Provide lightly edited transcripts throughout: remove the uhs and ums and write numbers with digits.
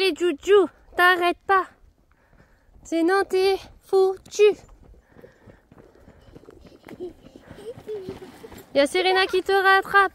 Allez, Joujou, t'arrêtes pas. Sinon, t'es foutu. Il y a Serena qui te rattrape.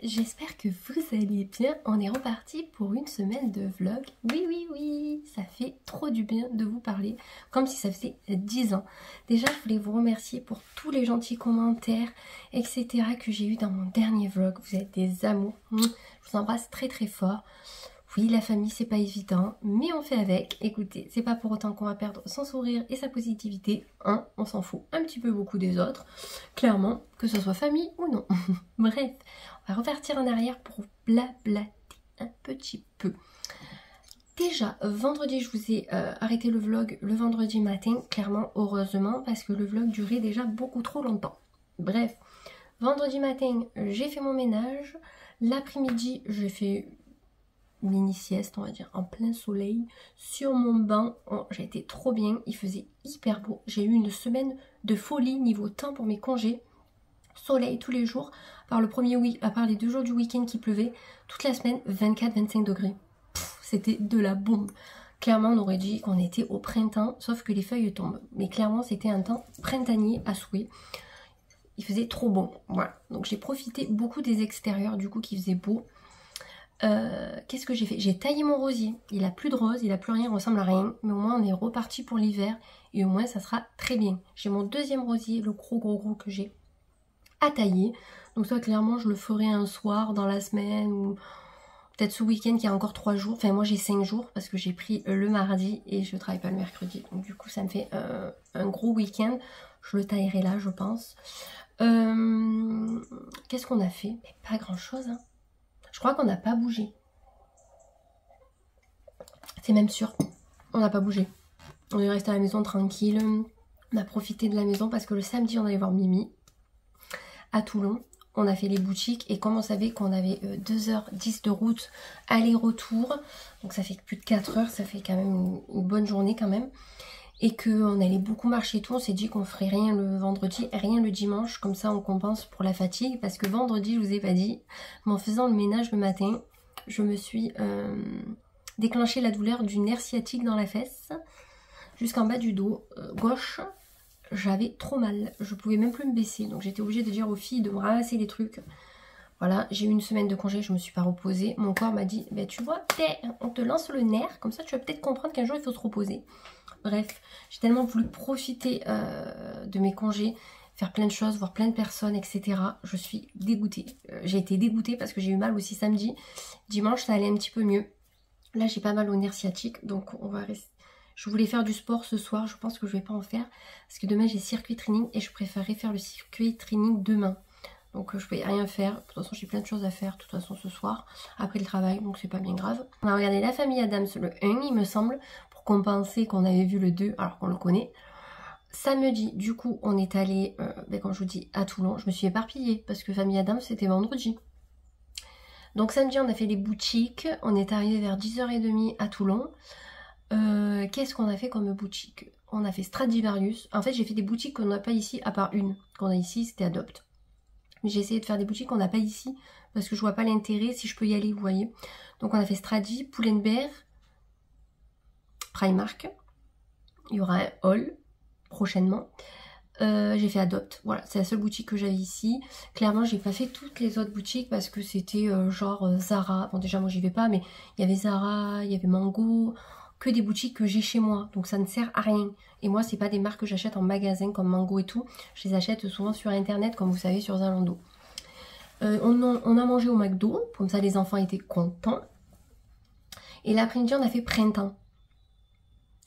J'espère que vous allez bien. On est reparti pour une semaine de vlog. Oui, ça fait trop du bien de vous parler, comme si ça faisait 10 ans. Déjà, je voulais vous remercier pour tous les gentils commentaires, etc. que j'ai eu dans mon dernier vlog. Vous êtes des amours. Je vous embrasse très très fort. Oui, la famille, c'est pas évident, mais on fait avec. Écoutez, c'est pas pour autant qu'on va perdre son sourire et sa positivité. On s'en fout un petit peu beaucoup des autres. Clairement, que ce soit famille ou non. Bref, on va repartir en arrière pour blablater un petit peu. Déjà, vendredi, je vous ai arrêté le vlog le vendredi matin. Clairement, heureusement, parce que le vlog durait déjà beaucoup trop longtemps. Bref, vendredi matin, j'ai fait mon ménage. L'après-midi, j'ai fait mini sieste, on va dire, en plein soleil sur mon banc. J'ai été trop bien, il faisait hyper beau. J'ai eu une semaine de folie niveau temps pour mes congés. Soleil tous les jours, à part les 2 jours du week-end qui pleuvait, toute la semaine 24-25 degrés. C'était de la bombe. Clairement, on aurait dit qu'on était au printemps, sauf que les feuilles tombent. Mais clairement, c'était un temps printanier à souhait. Il faisait trop bon. Voilà. Donc j'ai profité beaucoup des extérieurs, du coup, qui faisait beau. Qu'est-ce que j'ai fait? J'ai taillé mon rosier. Il a plus de rose, il a plus rien, il ressemble à rien. Mais au moins on est reparti pour l'hiver. Et au moins ça sera très bien. J'ai mon deuxième rosier, le gros que j'ai à tailler. Donc ça clairement je le ferai un soir dans la semaine. Ou peut-être ce week-end qui a encore 3 jours. Enfin moi j'ai 5 jours parce que j'ai pris le mardi et je travaille pas le mercredi. Donc du coup ça me fait un gros week-end. Je le taillerai là je pense. Qu'est-ce qu'on a fait? Mais pas grand chose hein. Je crois qu'on n'a pas bougé. C'est même sûr. On n'a pas bougé. On est resté à la maison tranquille. On a profité de la maison parce que le samedi, on allait voir Mimi à Toulon. On a fait les boutiques et comme on savait qu'on avait 2h10 de route aller-retour, donc ça fait plus de 4 heures, ça fait quand même une bonne journée quand même. Et qu'on allait beaucoup marcher et tout, on s'est dit qu'on ferait rien le vendredi, rien le dimanche, comme ça on compense pour la fatigue, parce que vendredi, je vous ai pas dit, mais en faisant le ménage le matin, je me suis déclenché la douleur du nerf sciatique dans la fesse, jusqu'en bas du dos gauche, j'avais trop mal, je pouvais même plus me baisser, donc j'étais obligée de dire aux filles de me ramasser les trucs. Voilà, j'ai eu une semaine de congé, je me suis pas reposée. Mon corps m'a dit, ben, tu vois, on te lance le nerf, comme ça tu vas peut-être comprendre qu'un jour il faut se reposer. Bref, j'ai tellement voulu profiter de mes congés, faire plein de choses, voir plein de personnes, etc. Je suis dégoûtée. J'ai été dégoûtée parce que j'ai eu mal aussi samedi. Dimanche, ça allait un petit peu mieux. Là, j'ai pas mal au nerf sciatique, donc on va rester. Je voulais faire du sport ce soir, je pense que je vais pas en faire. Parce que demain, j'ai circuit training et je préférerais faire le circuit training demain. Donc je peux rien faire. De toute façon j'ai plein de choses à faire de toute façon ce soir après le travail, donc c'est pas bien grave. On a regardé La Famille Adams le 1 il me semble, pour compenser qu'on avait vu le 2 alors qu'on le connaît. Samedi du coup on est allé comme je vous dis à Toulon. Je me suis éparpillée parce que Famille Adams c'était vendredi. Donc samedi on a fait les boutiques, on est arrivé vers 10h30 à Toulon. Qu'est-ce qu'on a fait comme boutique? On a fait Stradivarius. En fait j'ai fait des boutiques qu'on n'a pas ici à part une qu'on a ici, c'était Adopt. Mais j'ai essayé de faire des boutiques qu'on n'a pas ici parce que je vois pas l'intérêt si je peux y aller, vous voyez. Donc on a fait Stradi, Pull&Bear, Primark. Il y aura un haul prochainement. J'ai fait Adopt, voilà, c'est la seule boutique que j'avais ici. Clairement, j'ai pas fait toutes les autres boutiques parce que c'était genre Zara. Bon, déjà, moi j'y vais pas, mais il y avait Zara, il y avait Mango, que des boutiques que j'ai chez moi. Donc ça ne sert à rien. Et moi, c'est pas des marques que j'achète en magasin comme Mango et tout. Je les achète souvent sur internet, comme vous savez, sur Zalando. On a mangé au McDo, comme ça les enfants étaient contents. Et l'après-midi, on a fait Printemps.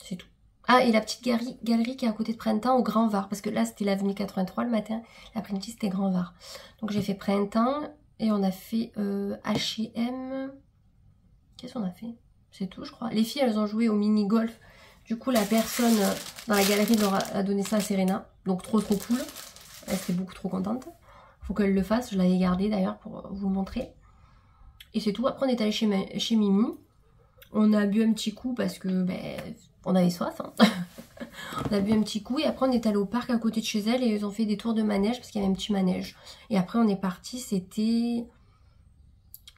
C'est tout. Ah, et la petite galerie qui est à côté de Printemps au Grand Var. Parce que là, c'était l'avenue 83 le matin. L'après-midi, c'était Grand Var. Donc, j'ai fait Printemps. Et on a fait H&M. Qu'est-ce qu'on a fait? C'est tout, je crois. Les filles, elles ont joué au mini-golf. Du coup, la personne dans la galerie leur a donné ça à Serena. Donc, trop cool. Elle était beaucoup trop contente. Faut qu'elle le fasse. Je l'avais gardé d'ailleurs pour vous montrer. Et c'est tout. Après, on est allé chez Mimi. On a bu un petit coup parce que ben, on avait soif. Hein. On a bu un petit coup. Et après, on est allé au parc à côté de chez elle. Et ils ont fait des tours de manège parce qu'il y avait un petit manège. Et après, on est parti. C'était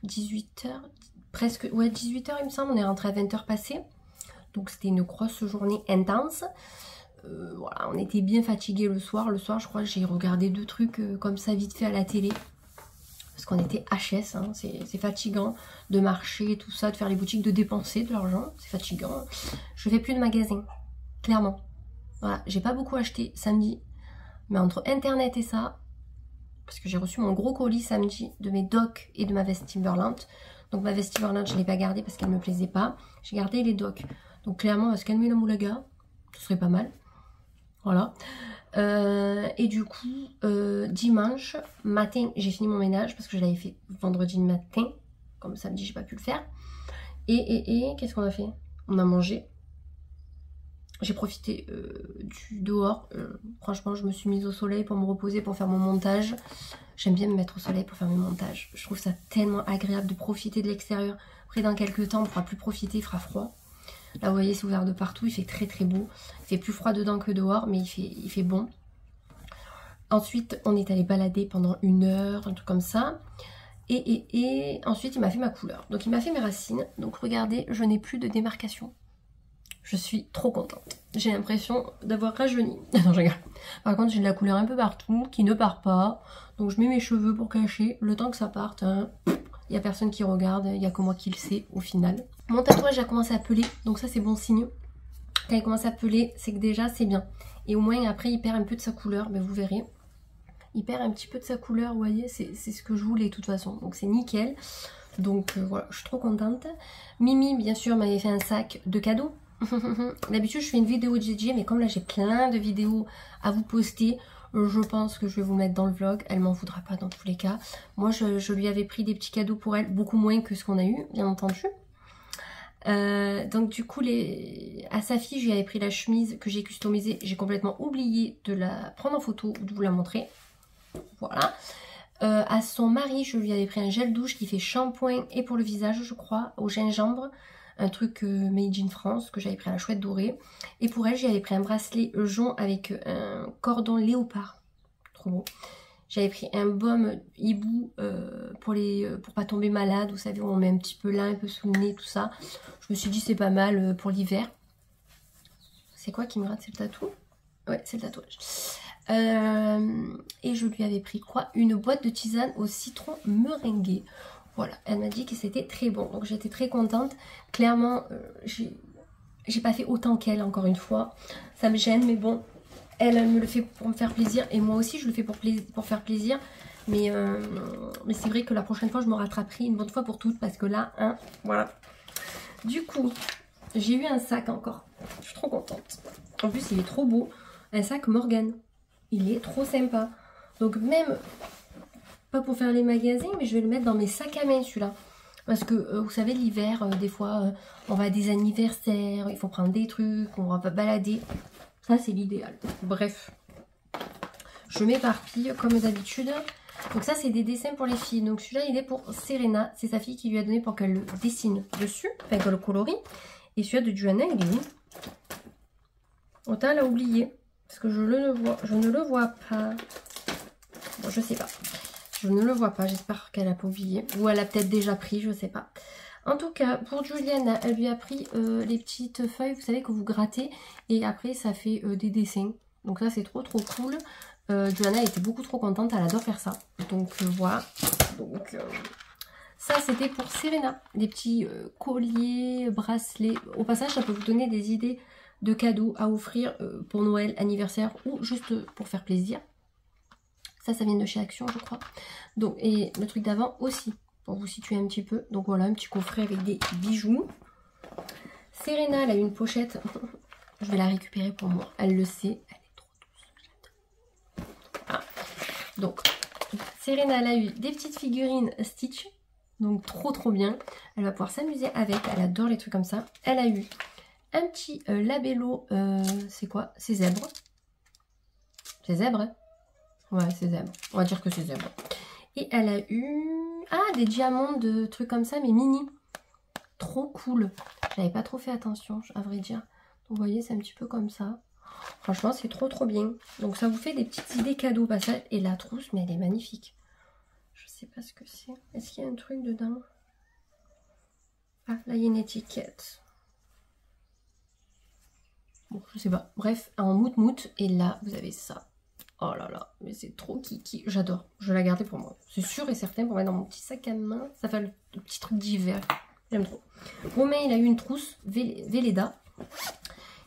18h. Presque, ouais, 18h il me semble. On est rentré à 20h passé. Donc c'était une grosse journée intense. Voilà, on était bien fatigués le soir. Le soir, je crois que j'ai regardé 2 trucs comme ça vite fait à la télé. Parce qu'on était HS, hein. C'est fatigant de marcher, tout ça, de faire les boutiques, de dépenser de l'argent. C'est fatigant. Je fais plus de magasins, clairement. Voilà, j'ai pas beaucoup acheté samedi. Mais entre internet et ça, parce que j'ai reçu mon gros colis samedi de mes docks et de ma veste Timberland. Donc ma veste Timberland, je ne l'ai pas gardée parce qu'elle ne me plaisait pas. J'ai gardé les docks. Donc clairement, on va se calmer la moulaga. Ce serait pas mal. Voilà. Et du coup, dimanche matin, j'ai fini mon ménage parce que je l'avais fait vendredi matin. Comme samedi, j'ai pas pu le faire. Et qu'est-ce qu'on a fait? On a mangé. J'ai profité du dehors. Franchement, je me suis mise au soleil pour me reposer, pour faire mon montage. J'aime bien me mettre au soleil pour faire mes montages. Je trouve ça tellement agréable de profiter de l'extérieur. Après, dans quelques temps, on ne pourra plus profiter, il fera froid. Là, vous voyez, c'est ouvert de partout. Il fait très très beau. Il fait plus froid dedans que dehors, mais il fait bon. Ensuite, on est allé balader pendant 1 heure, un truc comme ça. Et ensuite, il m'a fait ma couleur. Donc, il m'a fait mes racines. Donc, regardez, je n'ai plus de démarcation. Je suis trop contente. J'ai l'impression d'avoir rajeuni. Non, je rigole. Par contre, j'ai de la couleur un peu partout qui ne part pas. Donc, je mets mes cheveux pour cacher le temps que ça parte. Hein. Il n'y a personne qui regarde. Il n'y a que moi qui le sais au final. Mon tatouage a commencé à peler. Donc, ça, c'est bon signe. Quand il commence à peler, c'est que déjà, c'est bien. Et au moins, après, il perd un peu de sa couleur. Mais vous verrez. Il perd un petit peu de sa couleur. Vous voyez, c'est ce que je voulais de toute façon. Donc, c'est nickel. Donc, voilà, je suis trop contente. Mimi, bien sûr, m'avait fait un sac de cadeaux. D'habitude je fais une vidéo de JJ, mais comme là j'ai plein de vidéos à vous poster, je pense que je vais vous mettre dans le vlog. Elle m'en voudra pas dans tous les cas. Moi je lui avais pris des petits cadeaux pour elle, beaucoup moins que ce qu'on a eu, bien entendu. Donc du coup à sa fille je lui avais pris la chemise que j'ai customisée. J'ai complètement oublié de la prendre en photo ou de vous la montrer. Voilà. À son mari je lui avais pris un gel douche qui fait shampoing et pour le visage je crois, au gingembre. Un truc made in France que j'avais pris à la chouette dorée. Et pour elle, j'avais pris un bracelet jaune avec un cordon léopard. Trop beau. J'avais pris un baume hibou pour pas tomber malade. Vous savez, on met un petit peu là, un peu sous le nez, tout ça. Je me suis dit, c'est pas mal pour l'hiver. C'est quoi qui me gratte? C'est le tatou? Ouais, c'est le tatouage. Et je lui avais pris quoi? Une boîte de tisane au citron meringué. Voilà, elle m'a dit que c'était très bon. Donc j'étais très contente. Clairement, j'ai pas fait autant qu'elle, encore une fois. Ça me gêne, mais bon, elle me le fait pour me faire plaisir. Et moi aussi, je le fais pour faire plaisir. Mais c'est vrai que la prochaine fois, je me rattraperai une bonne fois pour toutes. Parce que là, hein, voilà. Du coup, j'ai eu un sac encore. Je suis trop contente. En plus, il est trop beau. Un sac Morgan. Il est trop sympa. Donc même... pas pour faire les magasins, mais je vais le mettre dans mes sacs à main celui-là. Parce que vous savez, l'hiver, des fois, on va à des anniversaires, il faut prendre des trucs, on va balader. Ça, c'est l'idéal. Bref, je m'éparpille comme d'habitude. Donc ça, c'est des dessins pour les filles. Donc celui-là, il est pour Serena. C'est sa fille qui lui a donné pour qu'elle le dessine dessus, enfin qu'elle le colorie. Et celui-là de Johanna, il est où? Autant elle a oublié. Parce que je ne le vois pas. Bon, je sais pas. Je ne le vois pas, j'espère qu'elle a pas oublié. Ou elle a peut-être déjà pris, je sais pas. En tout cas, pour Juliana, elle lui a pris les petites feuilles, vous savez, que vous grattez. Et après, ça fait des dessins. Donc ça, c'est trop cool. Juliana était beaucoup trop contente, elle adore faire ça. Donc voilà. Donc ça, c'était pour Serena. Des petits colliers, bracelets. Au passage, ça peut vous donner des idées de cadeaux à offrir pour Noël, anniversaire ou juste pour faire plaisir. Ça vient de chez Action, je crois. Donc, et le truc d'avant aussi, pour vous situer un petit peu. Donc voilà, un petit coffret avec des bijoux. Serena, elle a une pochette. Je vais la récupérer pour moi. Elle le sait. Elle est trop douce. Ah. Donc, Serena, elle a eu des petites figurines Stitch. Donc trop bien. Elle va pouvoir s'amuser avec. Elle adore les trucs comme ça. Elle a eu un petit labello. C'est quoi? C'est zèbre. C'est zèbre, hein? Ouais, c'est zèbre. On va dire que c'est zèbre. Et elle a eu... Ah, des diamants de trucs comme ça, mais mini. Trop cool. J'avais pas trop fait attention, à vrai dire. Donc, vous voyez, c'est un petit peu comme ça. Franchement, c'est trop bien. Donc, ça vous fait des petites idées cadeaux au passage. Et la trousse, mais elle est magnifique. Je sais pas ce que c'est. Est-ce qu'il y a un truc dedans? Ah, là, il y a une étiquette. Bon, je sais pas. Bref, en mout. Et là, vous avez ça. Oh là là, mais c'est trop kiki. J'adore. Je vais la garder pour moi. C'est sûr et certain pour mettre dans mon petit sac à main. Ça fait le petit truc d'hiver. J'aime trop. Romain, il a eu une trousse Velleda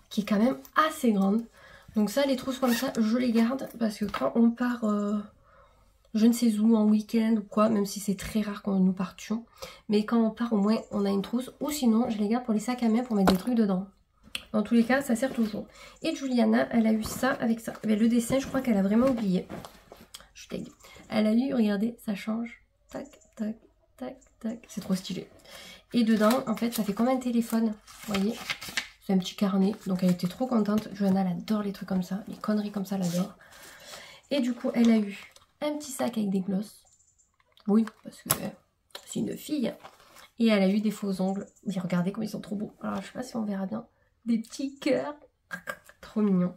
qui est quand même assez grande. Donc ça, les trousses comme ça, je les garde parce que quand on part, je ne sais où, en week-end ou quoi, même si c'est très rare quand nous partions, mais quand on part, au moins, on a une trousse. Ou sinon, je les garde pour les sacs à main pour mettre des trucs dedans. Dans tous les cas, ça sert toujours. Et Juliana, elle a eu ça avec ça. Mais le dessin, je crois qu'elle a vraiment oublié. Je suis taguée. Elle a eu, regardez, ça change. Tac, tac, tac, tac. C'est trop stylé. Et dedans, en fait, ça fait comme un téléphone. Vous voyez? C'est un petit carnet. Donc, elle était trop contente. Johanna, elle adore les trucs comme ça. Les conneries comme ça, elle adore. Et du coup, elle a eu un petit sac avec des glosses. Oui, parce que c'est une fille. Et elle a eu des faux ongles. Et regardez comme ils sont trop beaux. Alors, je sais pas si on verra bien. Des petits cœurs. Trop mignon.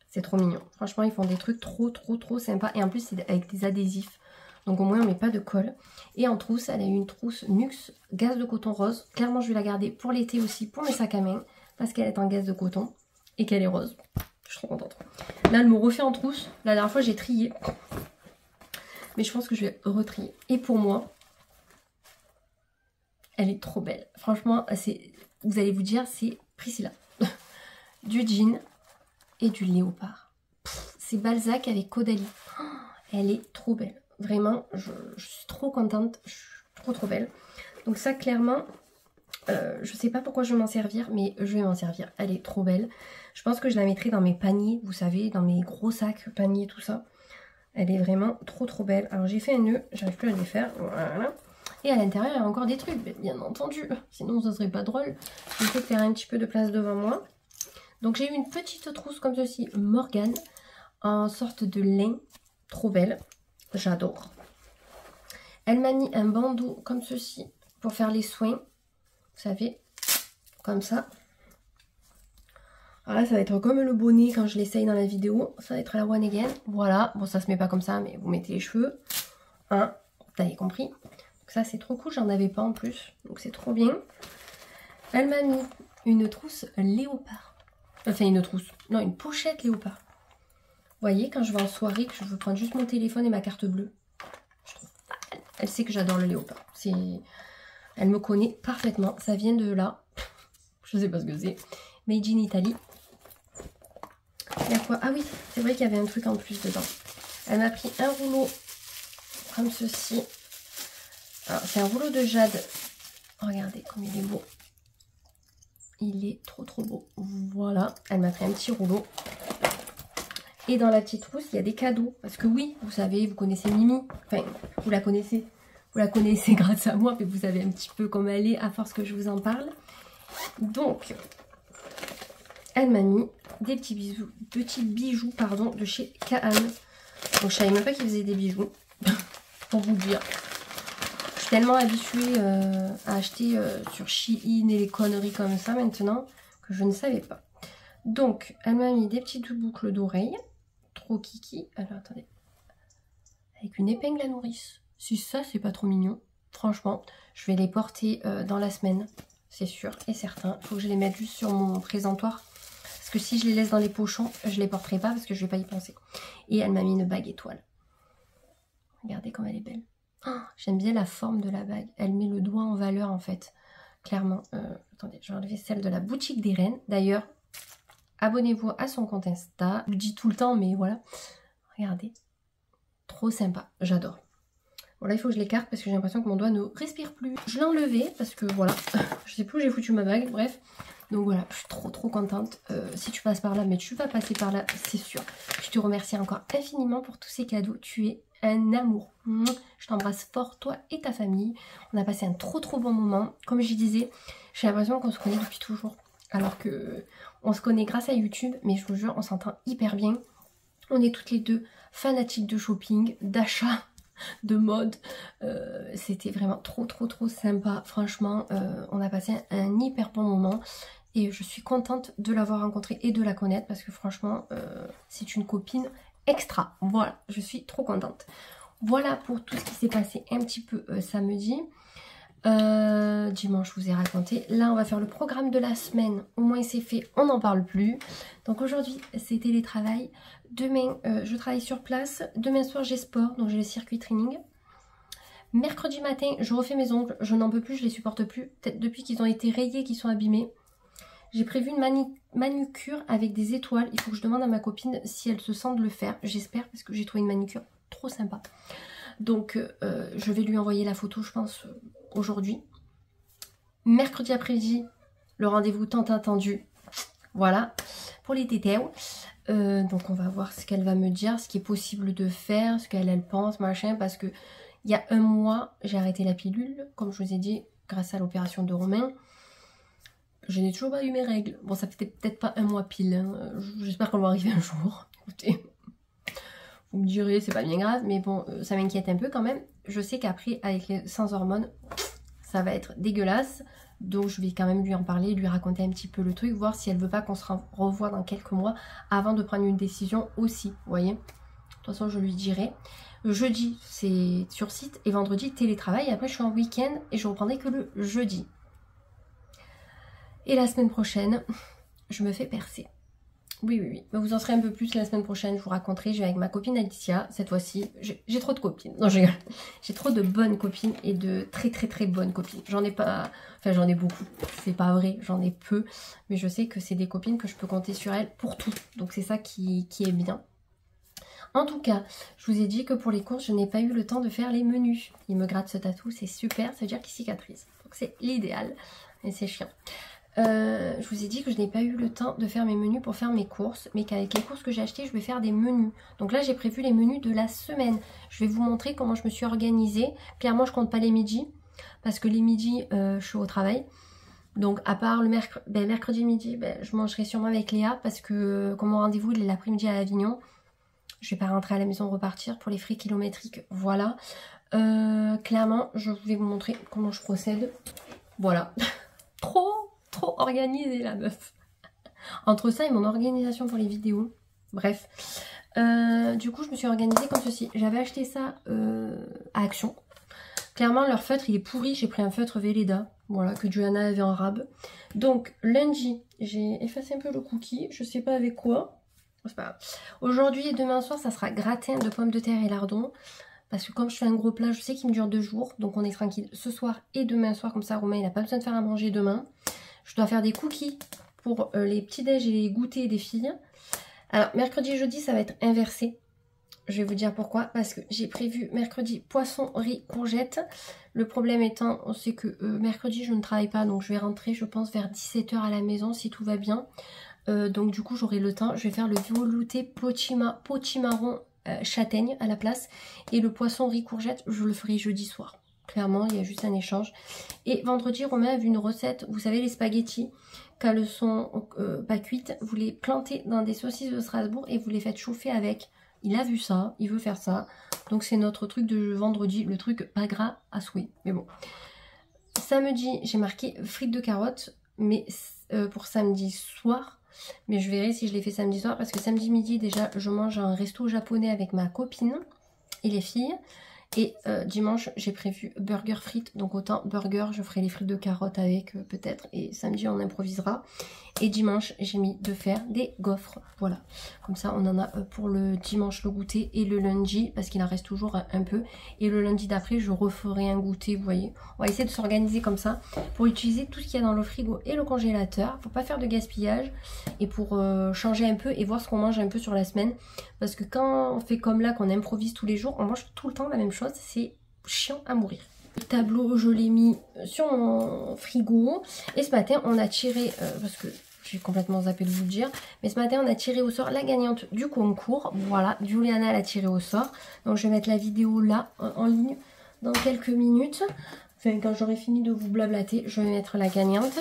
C'est trop mignon. Franchement, ils font des trucs trop sympas. Et en plus, c'est avec des adhésifs. Donc au moins, on met pas de colle. Et en trousse, elle a eu une trousse Nuxe gaze de coton rose. Clairement, je vais la garder pour l'été aussi, pour mes sacs à main. Parce qu'elle est en gaze de coton. Et qu'elle est rose. Je suis trop contente. Là, elle me refait en trousse. La dernière fois, j'ai trié. Mais je pense que je vais retrier. Et pour moi, elle est trop belle. Franchement, vous allez vous dire, c'est Priscilla. Du jean et du léopard. C'est Balzac avec Caudalie. Oh, elle est trop belle. Vraiment, je suis trop contente. Je suis trop belle. Donc ça, clairement, je sais pas pourquoi je vais m'en servir, mais je vais m'en servir. Elle est trop belle. Je pense que je la mettrai dans mes paniers, vous savez, dans mes gros sacs, paniers, tout ça. Elle est vraiment trop belle. Alors j'ai fait un nœud, j'arrive plus à le défaire. Voilà. Et à l'intérieur, il y a encore des trucs, bien entendu. Sinon, ça serait pas drôle. Je vais faire un petit peu de place devant moi. Donc j'ai eu une petite trousse comme ceci, Morgane, en sorte de lin. Trop belle. J'adore. Elle m'a mis un bandeau comme ceci pour faire les soins. Vous savez, comme ça. Alors là, ça va être comme le bonnet quand je l'essaye dans la vidéo. Ça va être la one again. Voilà. Bon, ça se met pas comme ça, mais vous mettez les cheveux. Hein, vous avez compris. Donc ça, c'est trop cool. J'en avais pas en plus. Donc c'est trop bien. Elle m'a mis une trousse léopard. Enfin, une trousse. Non, une pochette léopard. Vous voyez, quand je vais en soirée, que je veux prendre juste mon téléphone et ma carte bleue. Je trouve... Elle sait que j'adore le léopard. Elle me connaît parfaitement. Ça vient de là. Je sais pas ce que c'est. Made in Italy. Il y a quoi? Ah oui, c'est vrai qu'il y avait un truc en plus dedans. Elle m'a pris un rouleau comme ceci. C'est un rouleau de jade. Regardez comme il est beau. Il est trop beau. Voilà, elle m'a pris un petit rouleau. Et dans la petite trousse, il y a des cadeaux. Parce que oui, vous savez, vous connaissez Mimi. Enfin, vous la connaissez. Vous la connaissez grâce à moi, mais vous savez un petit peu comment elle est à force que je vous en parle. Donc, elle m'a mis des petits bijoux pardon, de chez Kaan. Donc, je savais même pas qu'ils faisaient des bijoux. Pour vous dire. Je suis tellement habituée à acheter sur Shein et les conneries comme ça maintenant que je ne savais pas. Donc, elle m'a mis des petites boucles d'oreilles. Trop kiki. Alors, attendez. Avec une épingle à nourrice. Si ça, c'est pas trop mignon. Franchement, je vais les porter dans la semaine. C'est sûr et certain. Il faut que je les mette juste sur mon présentoir. Parce que si je les laisse dans les pochons, je les porterai pas parce que je vais pas y penser. Et elle m'a mis une bague étoile. Regardez comme elle est belle. Oh, j'aime bien la forme de la bague. Elle met le doigt en valeur en fait. Clairement. Attendez, je vais enlever celle de la boutique des reines. D'ailleurs, abonnez-vous à son compte Insta. Je le dis tout le temps, mais voilà. Regardez. Trop sympa. J'adore. Bon là, il faut que je l'écarte parce que j'ai l'impression que mon doigt ne respire plus. Je l'ai enlevé parce que voilà. Je sais plus où j'ai foutu ma bague. Bref. Donc voilà, je suis trop contente. Si tu passes par là, mais tu vas passer par là, c'est sûr. Je te remercie encore infiniment pour tous ces cadeaux. Tu es un amour. Je t'embrasse fort, toi et ta famille. On a passé un trop bon moment. Comme je disais, j'ai l'impression qu'on se connaît depuis toujours. Alors que on se connaît grâce à YouTube, mais je vous jure, on s'entend hyper bien. On est toutes les deux fanatiques de shopping, d'achat, de mode. C'était vraiment trop sympa. Franchement, on a passé un hyper bon moment. Et je suis contente de l'avoir rencontrée et de la connaître parce que franchement, c'est une copine extra. Voilà, je suis trop contente. Voilà pour tout ce qui s'est passé un petit peu samedi. Dimanche, je vous ai raconté. Là, on va faire le programme de la semaine. Au moins, c'est fait, on n'en parle plus. Donc aujourd'hui, c'est télétravail. Demain, je travaille sur place. Demain soir, j'ai sport, donc j'ai le circuit training. Mercredi matin, je refais mes ongles. Je n'en peux plus, je les supporte plus. Peut-être depuis qu'ils ont été rayés, qu'ils sont abîmés. J'ai prévu une manucure avec des étoiles. Il faut que je demande à ma copine si elle se sent de le faire. J'espère parce que j'ai trouvé une manucure trop sympa. Donc je vais lui envoyer la photo, je pense, aujourd'hui. Mercredi après-midi, le rendez-vous tant attendu. Voilà, pour les tétés. Donc on va voir ce qu'elle va me dire, ce qui est possible de faire, ce qu'elle pense, machin. Parce que il y a un mois, j'ai arrêté la pilule, comme je vous ai dit, grâce à l'opération de Romain. Je n'ai toujours pas eu mes règles. Bon, ça fait peut-être pas un mois pile. Hein. J'espère qu'on va arriver un jour. Écoutez, vous me direz, c'est pas bien grave. Mais bon, ça m'inquiète un peu quand même. Je sais qu'après, avec les sans hormones, ça va être dégueulasse. Donc, je vais quand même lui en parler, lui raconter un petit peu le truc. Voir si elle veut pas qu'on se revoie dans quelques mois avant de prendre une décision aussi. Vous voyez ? De toute façon, je lui dirai. Jeudi, c'est sur site. Et vendredi, télétravail. Et après, je suis en week-end et je reprendrai que le jeudi. Et la semaine prochaine, je me fais percer. Oui. Mais vous en serez un peu plus la semaine prochaine. Je vous raconterai. Je vais avec ma copine Alicia. Cette fois-ci, j'ai trop de copines. Non, je rigole. J'ai trop de bonnes copines et de très bonnes copines. J'en ai pas... Enfin, j'en ai beaucoup. C'est pas vrai. J'en ai peu. Mais je sais que c'est des copines que je peux compter sur elles pour tout. Donc, c'est ça qui est bien. En tout cas, je vous ai dit que pour les courses, je n'ai pas eu le temps de faire les menus. Il me gratte ce tatou. C'est super. Ça veut dire qu'il cicatrise. Donc, c'est l'idéal. Et c'est chiant. Je vous ai dit que je n'ai pas eu le temps de faire mes menus pour faire mes courses, mais qu'avec les courses que j'ai achetées, je vais faire des menus. Donc là, j'ai prévu les menus de la semaine. Je vais vous montrer comment je me suis organisée. Clairement, je compte pas les midis, parce que les midis, je suis au travail. Donc à part le mercredi midi, je mangerai sûrement avec Léa, parce que comme mon rendez-vous, il est l'après-midi à Avignon. Je vais pas rentrer à la maison, repartir pour les frais kilométriques. Voilà. Clairement, je vais vous montrer comment je procède. Voilà. Trop organisée la meuf. Entre ça et mon organisation pour les vidéos. Bref. Du coup je me suis organisée comme ceci. J'avais acheté ça à Action. Clairement leur feutre il est pourri. J'ai pris un feutre Velleda. Voilà, que Johanna avait en rab. Donc lundi j'ai effacé un peu le cookie. Je sais pas avec quoi. C'est pas grave. Aujourd'hui et demain soir ça sera gratin de pommes de terre et lardons. Parce que comme je fais un gros plat, je sais qu'il me dure 2 jours. Donc on est tranquille ce soir et demain soir. Comme ça Romain il n'a pas besoin de faire à manger demain. Je dois faire des cookies pour les petits déj et les goûters des filles. Alors mercredi et jeudi ça va être inversé. Je vais vous dire pourquoi. Parce que j'ai prévu mercredi poisson, riz, courgettes. Le problème étant, c'est que mercredi je ne travaille pas. Donc je vais rentrer je pense vers 17 h à la maison si tout va bien. Donc du coup j'aurai le temps. Je vais faire le velouté potimarron châtaigne à la place. Et le poisson, riz, courgettes je le ferai jeudi soir. Clairement, il y a juste un échange. Et vendredi, Romain a vu une recette. Vous savez, les spaghettis, quand elles sont pas cuites, vous les plantez dans des saucisses de Strasbourg et vous les faites chauffer avec. Il a vu ça, il veut faire ça. Donc c'est notre truc de vendredi, le truc pas gras à souhait. Mais bon. Samedi, j'ai marqué frites de carottes, mais pour samedi soir. Mais je verrai si je les fais samedi soir, parce que samedi midi, déjà, je mange un resto japonais avec ma copine et les filles. Et dimanche, j'ai prévu burger frites. Donc autant burger, je ferai les frites de carottes avec peut-être. Et samedi, on improvisera. Et dimanche, j'ai mis de faire des gaufres. Voilà. Comme ça, on en a pour le dimanche le goûter et le lundi. Parce qu'il en reste toujours un peu. Et le lundi d'après, je referai un goûter. Vous voyez. On va essayer de s'organiser comme ça. Pour utiliser tout ce qu'il y a dans le frigo et le congélateur. Pour pas faire de gaspillage. Et pour changer un peu et voir ce qu'on mange un peu sur la semaine. Parce que quand on fait comme là, qu'on improvise tous les jours, on mange tout le temps la même chose. C'est chiant à mourir. Le tableau, je l'ai mis sur mon frigo. Et ce matin, on a tiré, parce que j'ai complètement zappé de vous le dire, mais ce matin, on a tiré au sort la gagnante du concours. Voilà, Juliana l'a tiré au sort. Donc, je vais mettre la vidéo là, en ligne, dans quelques minutes. Enfin, quand j'aurai fini de vous blablater, je vais mettre la gagnante.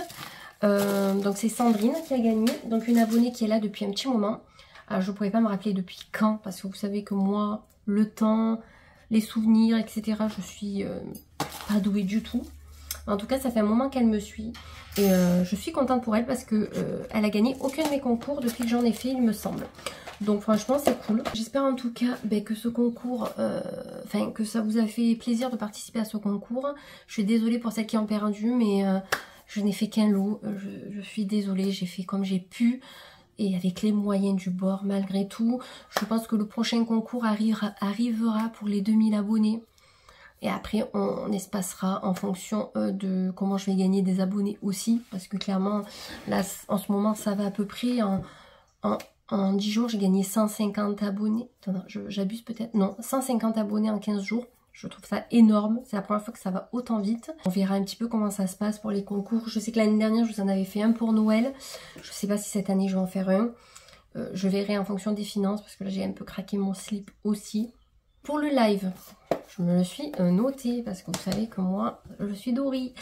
Donc, c'est Sandrine qui a gagné. Donc, une abonnée qui est là depuis un petit moment. Alors, je ne pourrais pas me rappeler depuis quand, parce que vous savez que moi, le temps, les souvenirs, etc., je suis pas douée du tout. En tout cas, ça fait un moment qu'elle me suit. Et je suis contente pour elle parce que elle a gagné aucun de mes concours depuis que j'en ai fait, il me semble. Donc franchement, c'est cool. J'espère en tout cas que ce concours, enfin que ça vous a fait plaisir de participer à ce concours. Je suis désolée pour celles qui ont perdu, mais je n'ai fait qu'un lot. Je suis désolée, j'ai fait comme j'ai pu. Et avec les moyens du bord, malgré tout, je pense que le prochain concours arrivera pour les 2000 abonnés. Et après, on espacera en fonction de comment je vais gagner des abonnés aussi. Parce que clairement, là, en ce moment, ça va à peu près. En 10 jours, j'ai gagné 150 abonnés. Attends, j'abuse peut-être. Non, 150 abonnés en 15 jours. Je trouve ça énorme. C'est la première fois que ça va autant vite. On verra un petit peu comment ça se passe pour les concours. Je sais que l'année dernière, je vous en avais fait un pour Noël. Je ne sais pas si cette année, je vais en faire un. Je verrai en fonction des finances parce que là, j'ai un peu craqué mon slip aussi. Pour le live, je me le suis noté parce que vous savez que moi, je suis Dory.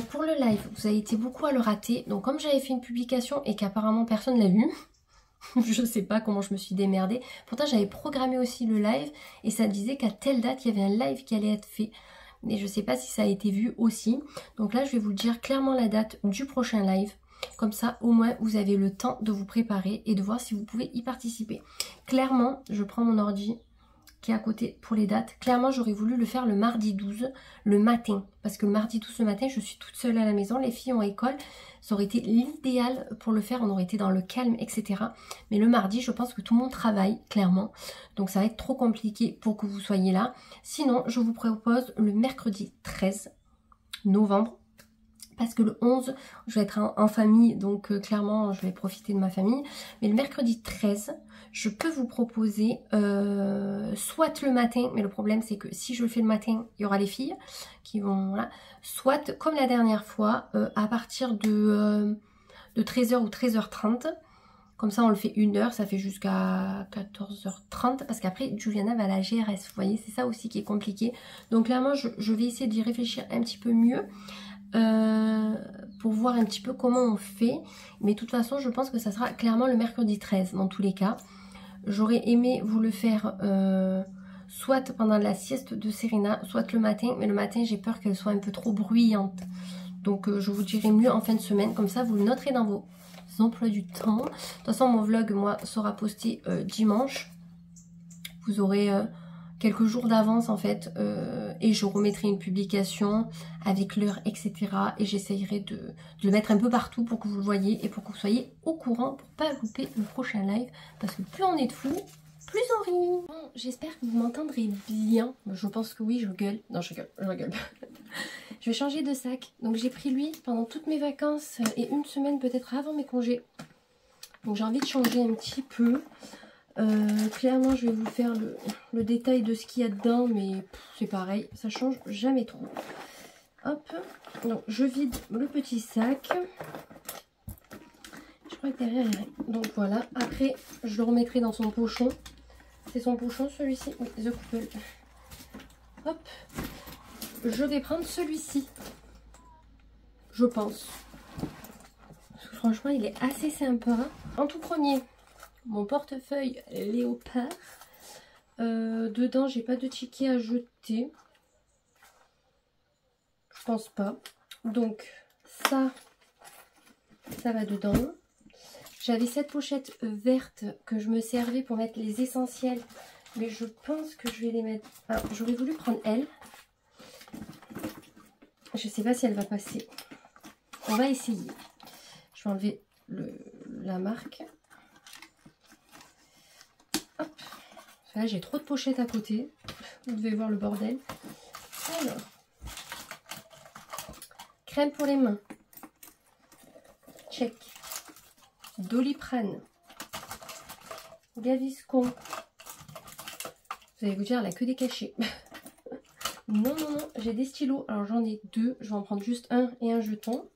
Pour le live, vous avez été beaucoup à le rater. Donc, comme j'avais fait une publication et qu'apparemment personne ne l'a vu, je sais pas comment je me suis démerdée. Pourtant, j'avais programmé aussi le live et ça disait qu'à telle date, il y avait un live qui allait être fait. Mais je sais pas si ça a été vu aussi. Donc là, je vais vous dire clairement la date du prochain live. Comme ça, au moins, vous avez le temps de vous préparer et de voir si vous pouvez y participer. Clairement, je prends mon ordi qui est à côté pour les dates. Clairement, j'aurais voulu le faire le mardi 12, le matin. Parce que le mardi 12, le matin, je suis toute seule à la maison. Les filles ont école. Ça aurait été l'idéal pour le faire. On aurait été dans le calme, etc. Mais le mardi, je pense que tout le monde travaille, clairement. Donc, ça va être trop compliqué pour que vous soyez là. Sinon, je vous propose le mercredi 13 novembre. Parce que le 11, je vais être en famille. Donc, clairement, je vais profiter de ma famille. Mais le mercredi 13... je peux vous proposer soit le matin, mais le problème c'est que si je le fais le matin, il y aura les filles qui vont, voilà, soit comme la dernière fois, à partir de 13h ou 13h30, comme ça on le fait 1 heure, ça fait jusqu'à 14h30, parce qu'après Juliana va à la GRS, vous voyez, c'est ça aussi qui est compliqué. Donc clairement, je vais essayer d'y réfléchir un petit peu mieux. Pour voir un petit peu comment on fait, mais de toute façon je pense que ça sera clairement le mercredi 13 dans tous les cas. J'aurais aimé vous le faire soit pendant la sieste de Serena, soit le matin, mais le matin j'ai peur qu'elle soit un peu trop bruyante, donc je vous dirai mieux en fin de semaine, comme ça vous le noterez dans vos emplois du temps. De toute façon mon vlog moi sera posté dimanche, vous aurez quelques jours d'avance en fait, et je remettrai une publication avec l'heure, etc. Et j'essayerai de le mettre un peu partout pour que vous le voyez et pour que vous soyez au courant pour pas louper le prochain live, parce que plus on est de fous, plus on rit. Bon, j'espère que vous m'entendrez bien. Je pense que oui, je gueule. Non, je rigole. Je vais changer de sac. Donc j'ai pris lui pendant toutes mes vacances et une semaine peut-être avant mes congés. Donc j'ai envie de changer un petit peu. Clairement je vais vous faire le détail de ce qu'il y a dedans, mais c'est pareil, ça change jamais trop. Hop, donc je vide le petit sac. Je crois que derrière il y a... Donc voilà, après je le remettrai dans son pochon. C'est son pochon celui-ci, oui, The Couple. Hop, je vais prendre celui-ci, je pense. Parce que franchement il est assez sympa. En tout premier, mon portefeuille léopard. Dedans, j'ai pas de ticket à jeter. Je pense pas. Donc, ça va dedans. J'avais cette pochette verte que je me servais pour mettre les essentiels. Mais je pense que je vais les mettre... Alors, j'aurais voulu prendre elle. Je sais pas si elle va passer. On va essayer. Je vais enlever la marque. Hop. Là, j'ai trop de pochettes à côté. Vous devez voir le bordel. Alors, crème pour les mains. Check. Doliprane. Gaviscon. Vous allez vous dire, elle a que des cachets. Non, non, non, j'ai des stylos. Alors j'en ai deux. Je vais en prendre juste un et un jeton.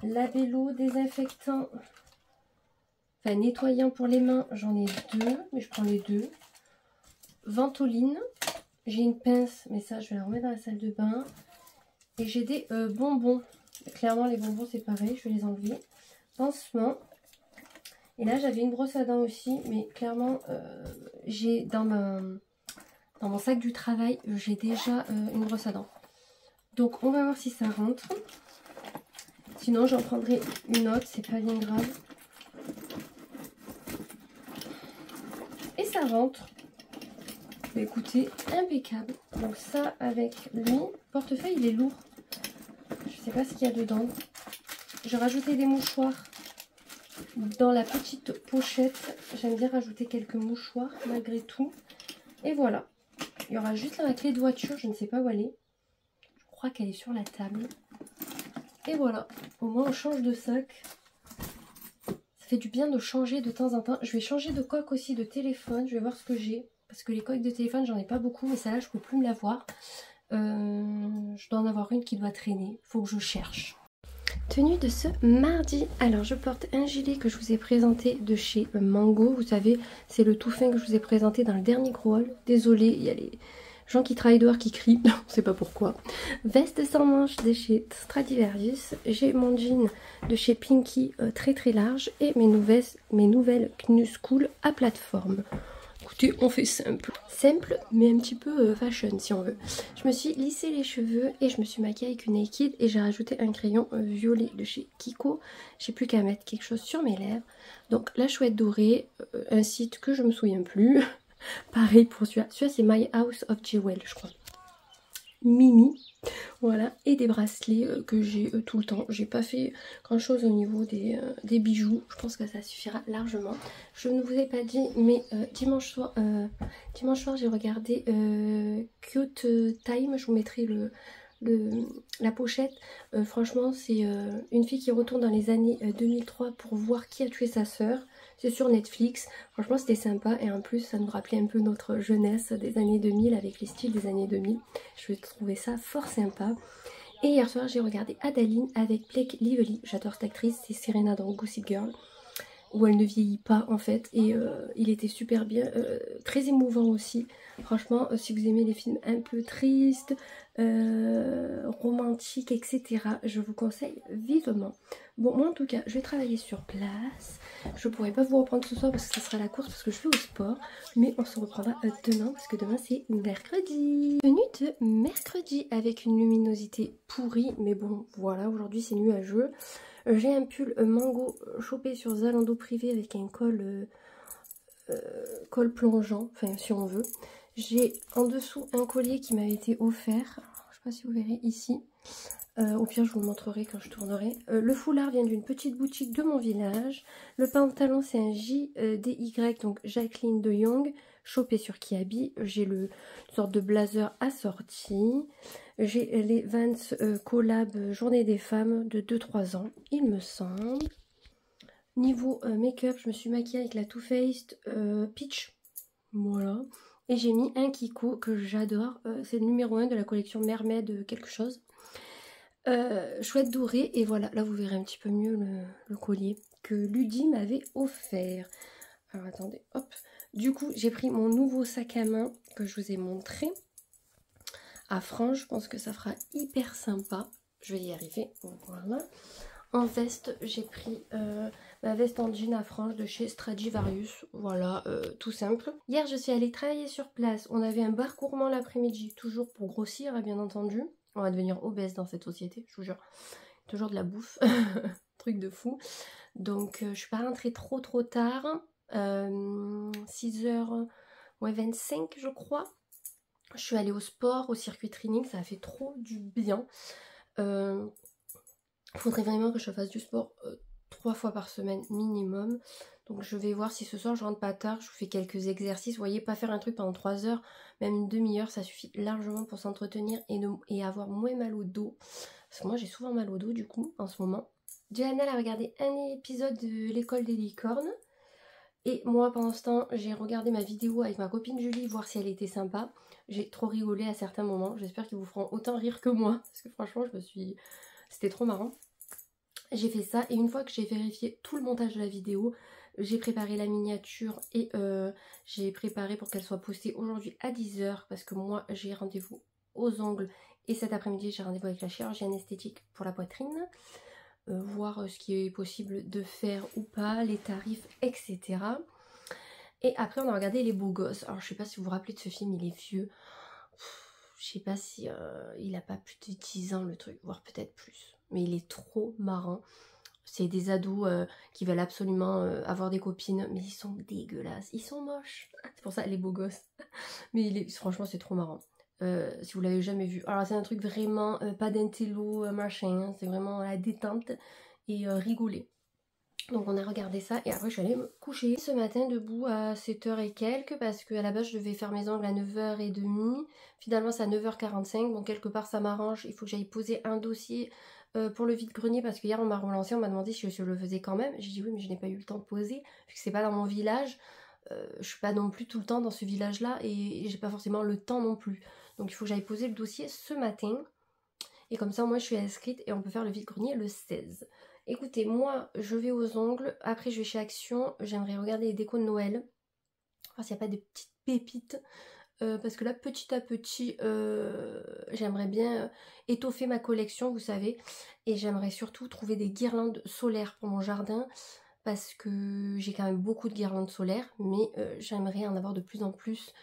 Labello désinfectant. Enfin, nettoyant pour les mains, j'en ai deux. Mais je prends les deux. Ventoline. J'ai une pince, mais ça, je vais la remettre dans la salle de bain. Et j'ai des bonbons. Clairement, les bonbons, c'est pareil. Je vais les enlever. Pansement. Et là, j'avais une brosse à dents aussi. Mais clairement, j'ai dans mon sac du travail, j'ai déjà une brosse à dents. Donc, on va voir si ça rentre. Sinon, j'en prendrai une autre. C'est pas bien grave. Et ça rentre. Bah, écoutez, impeccable. Donc ça, avec lui. Portefeuille, il est lourd. Je sais pas ce qu'il y a dedans. J'ai rajouté des mouchoirs dans la petite pochette. J'aime bien rajouter quelques mouchoirs malgré tout. Et voilà. Il y aura juste là la clé de voiture. Je ne sais pas où elle est. Je crois qu'elle est sur la table. Et voilà. Au moins on change de sac. Ça fait du bien de changer de temps en temps. Je vais changer de coque aussi de téléphone. Je vais voir ce que j'ai. Parce que les coques de téléphone, j'en ai pas beaucoup. Mais celle-là, je peux plus me la voir. Je dois en avoir une qui doit traîner. Faut que je cherche. Tenue de ce mardi. Alors, je porte un gilet que je vous ai présenté de chez Mango. Vous savez, c'est le tout fin que je vous ai présenté dans le dernier gros haul. Désolée, il y a les gens qui travaillent dehors qui crient. On sait pas pourquoi. Veste sans manches de chez Stradivarius. J'ai mon jean de chez Pinky très très large. Et mes nouvelles Knuscool à plateforme. Écoutez, on fait simple. Simple, mais un petit peu fashion si on veut. Je me suis lissé les cheveux et je me suis maquillée avec une Naked et j'ai rajouté un crayon violet de chez Kiko. J'ai plus qu'à mettre quelque chose sur mes lèvres. Donc la chouette dorée, un site que je me souviens plus. Pareil pour celui-là. Celui-là c'est My House of Jewel, je crois. Mimi. Voilà, et des bracelets que j'ai tout le temps. J'ai pas fait grand chose au niveau des bijoux. Je pense que ça suffira largement. Je ne vous ai pas dit, mais dimanche soir j'ai regardé Cute Time. Je vous mettrai la pochette. Franchement, c'est une fille qui retourne dans les années 2003 pour voir qui a tué sa sœur. C'est sur Netflix. Franchement, c'était sympa. Et en plus, ça nous rappelait un peu notre jeunesse des années 2000 avec les styles des années 2000. Je trouvais ça fort sympa. Et hier soir, j'ai regardé Adaline avec Blake Lively. J'adore cette actrice. C'est Serena dans Gossip Girl. Où elle ne vieillit pas en fait. Et il était super bien. Très émouvant aussi. Franchement, si vous aimez les films un peu tristes, romantiques, etc. je vous conseille vivement. Bon, moi en tout cas, je vais travailler sur place. Je pourrais pas vous reprendre ce soir parce que ça sera la course parce que je vais au sport. Mais on se reprendra demain parce que demain c'est mercredi. Tenue de mercredi avec une luminosité pourrie. Mais bon, voilà, aujourd'hui c'est nuageux. J'ai un pull Mango chopé sur Zalando privé avec un col plongeant, enfin si on veut. J'ai en dessous un collier qui m'avait été offert. Je sais pas si vous verrez ici. Au pire, je vous le montrerai quand je tournerai. Le foulard vient d'une petite boutique de mon village. Le pantalon, c'est un JDY, donc Jacqueline de Young, chopé sur Kiabi. J'ai une sorte de blazer assorti. J'ai les Vans collab Journée des femmes de 2-3 ans, il me semble. Niveau make-up, je me suis maquillée avec la Too Faced Peach. Voilà. Et j'ai mis un Kiko que j'adore. C'est le numéro 1 de la collection Mermaid quelque chose. Chouette dorée. Et voilà, là vous verrez un petit peu mieux le collier que Ludie m'avait offert. Alors attendez, hop. Du coup, j'ai pris mon nouveau sac à main que je vous ai montré. À franges, je pense que ça fera hyper sympa. Je vais y arriver. Voilà. En veste, j'ai pris ma veste en jean à franges de chez Stradivarius. Voilà, tout simple. Hier, je suis allée travailler sur place. On avait un bar gourmand l'après-midi, toujours pour grossir, bien entendu. On va devenir obèse dans cette société, je vous jure. Toujours de la bouffe. Truc de fou. Donc, je suis pas rentrée trop tard. 6h25, je crois. Je suis allée au sport, au circuit training, ça a fait trop du bien. Faudrait vraiment que je fasse du sport 3 fois par semaine minimum. Donc je vais voir si ce soir je rentre pas tard, je vous fais quelques exercices. Vous voyez, pas faire un truc pendant 3 heures, même une demi-heure, ça suffit largement pour s'entretenir et avoir moins mal au dos. Parce que moi j'ai souvent mal au dos du coup en ce moment. Johanna a regardé un épisode de l'école des licornes. Et moi pendant ce temps j'ai regardé ma vidéo avec ma copine Julie, voir si elle était sympa. J'ai trop rigolé à certains moments, j'espère qu'ils vous feront autant rire que moi, parce que franchement c'était trop marrant. J'ai fait ça et une fois que j'ai vérifié tout le montage de la vidéo, j'ai préparé la miniature et j'ai préparé pour qu'elle soit postée aujourd'hui à 10 h parce que moi j'ai rendez-vous aux ongles et cet après-midi j'ai rendez-vous avec la chirurgienne esthétique pour la poitrine. Voir ce qui est possible de faire ou pas, les tarifs, etc. Et après on a regardé Les Beaux Gosses. Alors je sais pas si vous vous rappelez de ce film, il est vieux. Je sais pas si il a pas plus de 10 ans le truc, voire peut-être plus. Mais il est trop marrant. C'est des ados qui veulent absolument avoir des copines, mais ils sont dégueulasses, ils sont moches. C'est pour ça Les Beaux Gosses. Mais franchement c'est trop marrant. Si vous l'avez jamais vu. Alors c'est un truc vraiment pas d'intello machin, hein, c'est vraiment la détente et rigoler. Donc on a regardé ça et après je suis allée me coucher. Ce matin debout à 7 h et quelques parce qu'à la base je devais faire mes ongles à 9 h 30. Finalement c'est à 9 h 45, donc quelque part ça m'arrange. Il faut que j'aille poser un dossier pour le vide-grenier parce que hier on m'a relancé, on m'a demandé si je le faisais quand même. J'ai dit oui mais je n'ai pas eu le temps de poser parce que c'est pas dans mon village. Je suis pas non plus tout le temps dans ce village là et j'ai pas forcément le temps non plus. Donc il faut que j'aille poser le dossier ce matin. Et comme ça moi je suis inscrite et on peut faire le vide-grenier le 16. Écoutez, moi je vais aux ongles, après je vais chez Action, j'aimerais regarder les décos de Noël, voir s'il n'y a pas des petites pépites, parce que là petit à petit j'aimerais bien étoffer ma collection, vous savez, et j'aimerais surtout trouver des guirlandes solaires pour mon jardin, parce que j'ai quand même beaucoup de guirlandes solaires, mais j'aimerais en avoir de plus en plus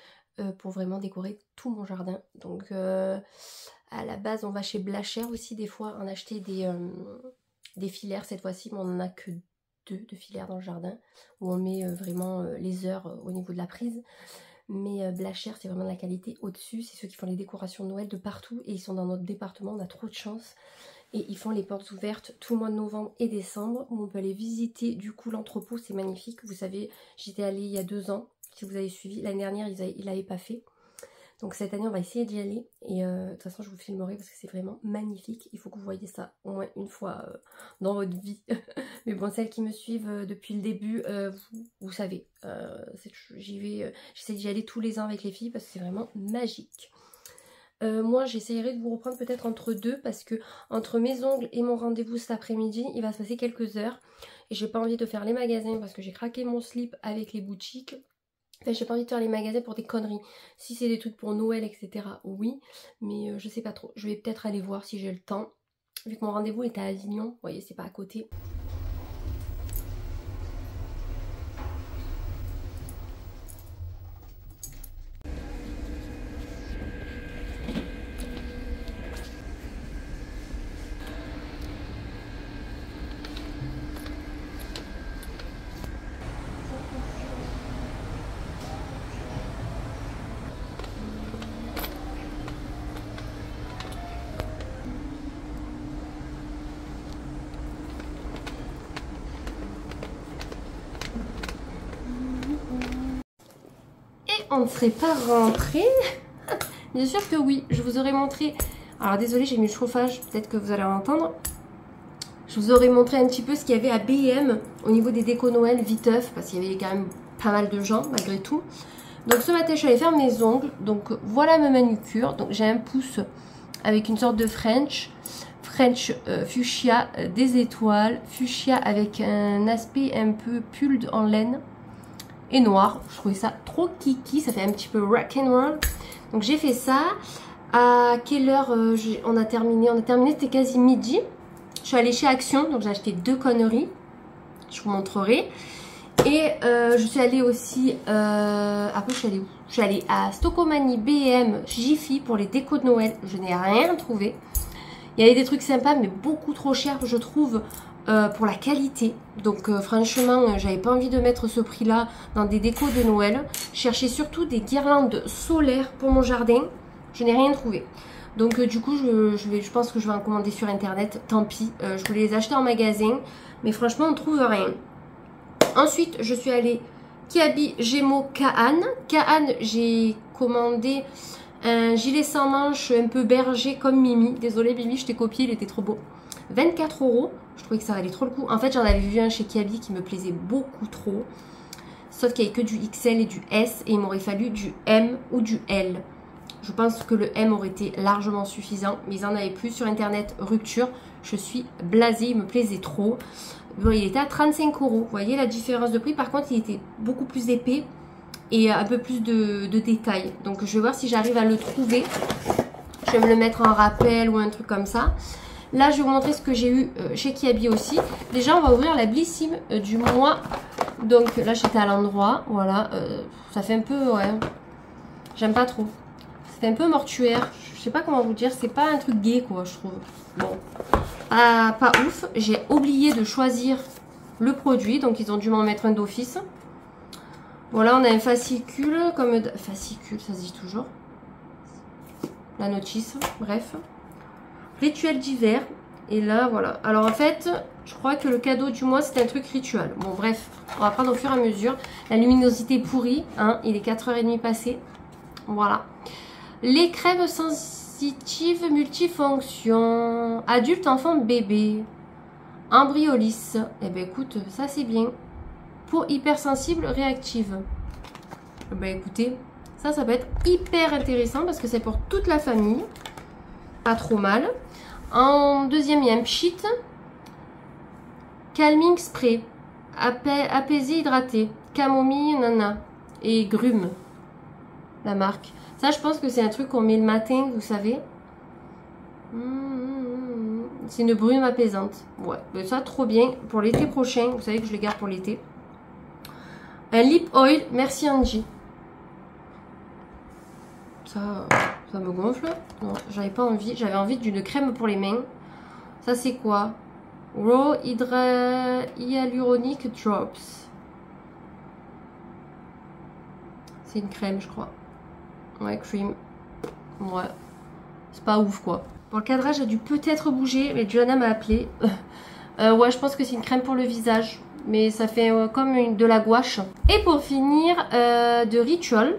pour vraiment décorer tout mon jardin. Donc à la base on va chez Blacher aussi des fois en acheter des filaires. Cette fois-ci mais on n'en a que 2 de filaires dans le jardin où on met vraiment les heures au niveau de la prise. Mais Blacher c'est vraiment de la qualité au-dessus, c'est ceux qui font les décorations de Noël de partout et ils sont dans notre département, on a trop de chance. Et ils font les portes ouvertes tout le mois de novembre et décembre où on peut aller visiter du coup l'entrepôt, c'est magnifique. Vous savez, j'étais allée il y a 2 ans, si vous avez suivi, l'année dernière ils l'avaient pas fait. Donc cette année on va essayer d'y aller et de toute façon je vous filmerai parce que c'est vraiment magnifique. Il faut que vous voyez ça au moins une fois dans votre vie. Mais bon, celles qui me suivent depuis le début, vous savez, j'essaie d'y aller tous les ans avec les filles parce que c'est vraiment magique. Moi j'essaierai de vous reprendre peut-être entre deux parce que entre mes ongles et mon rendez-vous cet après-midi il va se passer quelques heures et j'ai pas envie de faire les magasins parce que j'ai craqué mon slip avec les boutiques. Enfin, j'ai pas envie de faire les magasins pour des conneries. Si c'est des trucs pour Noël, etc., oui. Mais je sais pas trop. Je vais peut-être aller voir si j'ai le temps. Vu que mon rendez-vous est à Avignon. Vous voyez, c'est pas à côté. On ne serait pas rentré. Bien sûr que oui, je vous aurais montré. Alors désolée, j'ai mis le chauffage, peut-être que vous allez entendre. Je vous aurais montré un petit peu ce qu'il y avait à B&M au niveau des décos Noël viteuf, parce qu'il y avait quand même pas mal de gens malgré tout. Donc ce matin je suis allée faire mes ongles. Donc voilà ma manucure. Donc j'ai un pouce avec une sorte de French fuchsia des étoiles, fuchsia avec un aspect un peu pull en laine et noir. Je trouvais ça trop kiki, ça fait un petit peu rock'n'roll. Donc j'ai fait ça. À quelle heure on a terminé? On a terminé, c'était quasi midi. Je suis allée chez Action, donc j'ai acheté 2 conneries. Je vous montrerai. Et je suis allée aussi... après je suis allée où? Je suis allée à Stocomanie, B&M, Jiffy pour les décos de Noël. Je n'ai rien trouvé. Il y avait des trucs sympas mais beaucoup trop chers je trouve pour la qualité. Donc franchement j'avais pas envie de mettre ce prix là dans des décos de Noël. Je cherchais surtout des guirlandes solaires pour mon jardin. Je n'ai rien trouvé. Donc du coup je pense que je vais en commander sur internet. Tant pis, je voulais les acheter en magasin. Mais franchement on trouve rien. Ensuite je suis allée Kiabi Gémeaux Kaan. Kaan j'ai commandé un gilet sans manches un peu berger comme Mimi. Désolée Mimi, je t'ai copié, il était trop beau. 24 €. Je trouvais que ça valait trop le coup. En fait, j'en avais vu un chez Kiabi qui me plaisait beaucoup trop. Sauf qu'il n'y avait que du XL et du S et il m'aurait fallu du M ou du L. Je pense que le M aurait été largement suffisant, mais ils en avaient plus sur internet. Rupture, je suis blasée, il me plaisait trop. Bon, il était à 35 €. Vous voyez la différence de prix. Par contre, il était beaucoup plus épais et un peu plus de détails. Donc, je vais voir si j'arrive à le trouver. Je vais me le mettre en rappel ou un truc comme ça. Là, je vais vous montrer ce que j'ai eu chez Kiabi aussi. Déjà, on va ouvrir la Blissim du mois. Donc, là, j'étais à l'endroit. Voilà. Ça fait un peu... Ouais. J'aime pas trop. C'est un peu mortuaire. Je sais pas comment vous dire. C'est pas un truc gay, quoi, je trouve. Bon. Pas ouf. J'ai oublié de choisir le produit. Donc, ils ont dû m'en mettre un d'office. Voilà, on a un fascicule. Fascicule, ça se dit toujours. La notice. Bref. Rituel d'hiver. Et là, voilà. Alors, en fait, je crois que le cadeau du mois, c'est un truc rituel. Bon, bref. On va prendre au fur et à mesure. La luminosité pourrie. Hein, il est 4h30 passé. Voilà. Les crèmes sensitives multifonctions. Adulte, enfant, bébé. Embryolis. Eh ben écoute, ça c'est bien. Peau hypersensible, réactive. Eh ben écoutez, ça peut être hyper intéressant parce que c'est pour toute la famille. Pas trop mal. En deuxième, il y a un pchit. Calming spray. Apaisé hydraté. Camomille, nana. Et grume. La marque. Ça, je pense que c'est un truc qu'on met le matin, vous savez. C'est une brume apaisante. Ouais, mais ça, trop bien. Pour l'été prochain, vous savez que je les garde pour l'été. Un lip oil, merci Angie. Ça me gonfle. Non, j'avais pas envie. J'avais envie d'une crème pour les mains. Ça, c'est quoi? Raw Hyaluronic Drops. C'est une crème, je crois. Ouais, cream. Ouais. C'est pas ouf, quoi. Pour le cadrage, j'ai dû peut-être bouger, mais Johanna m'a appelé. Ouais, je pense que c'est une crème pour le visage. Mais ça fait comme de la gouache. Et pour finir, de Ritual.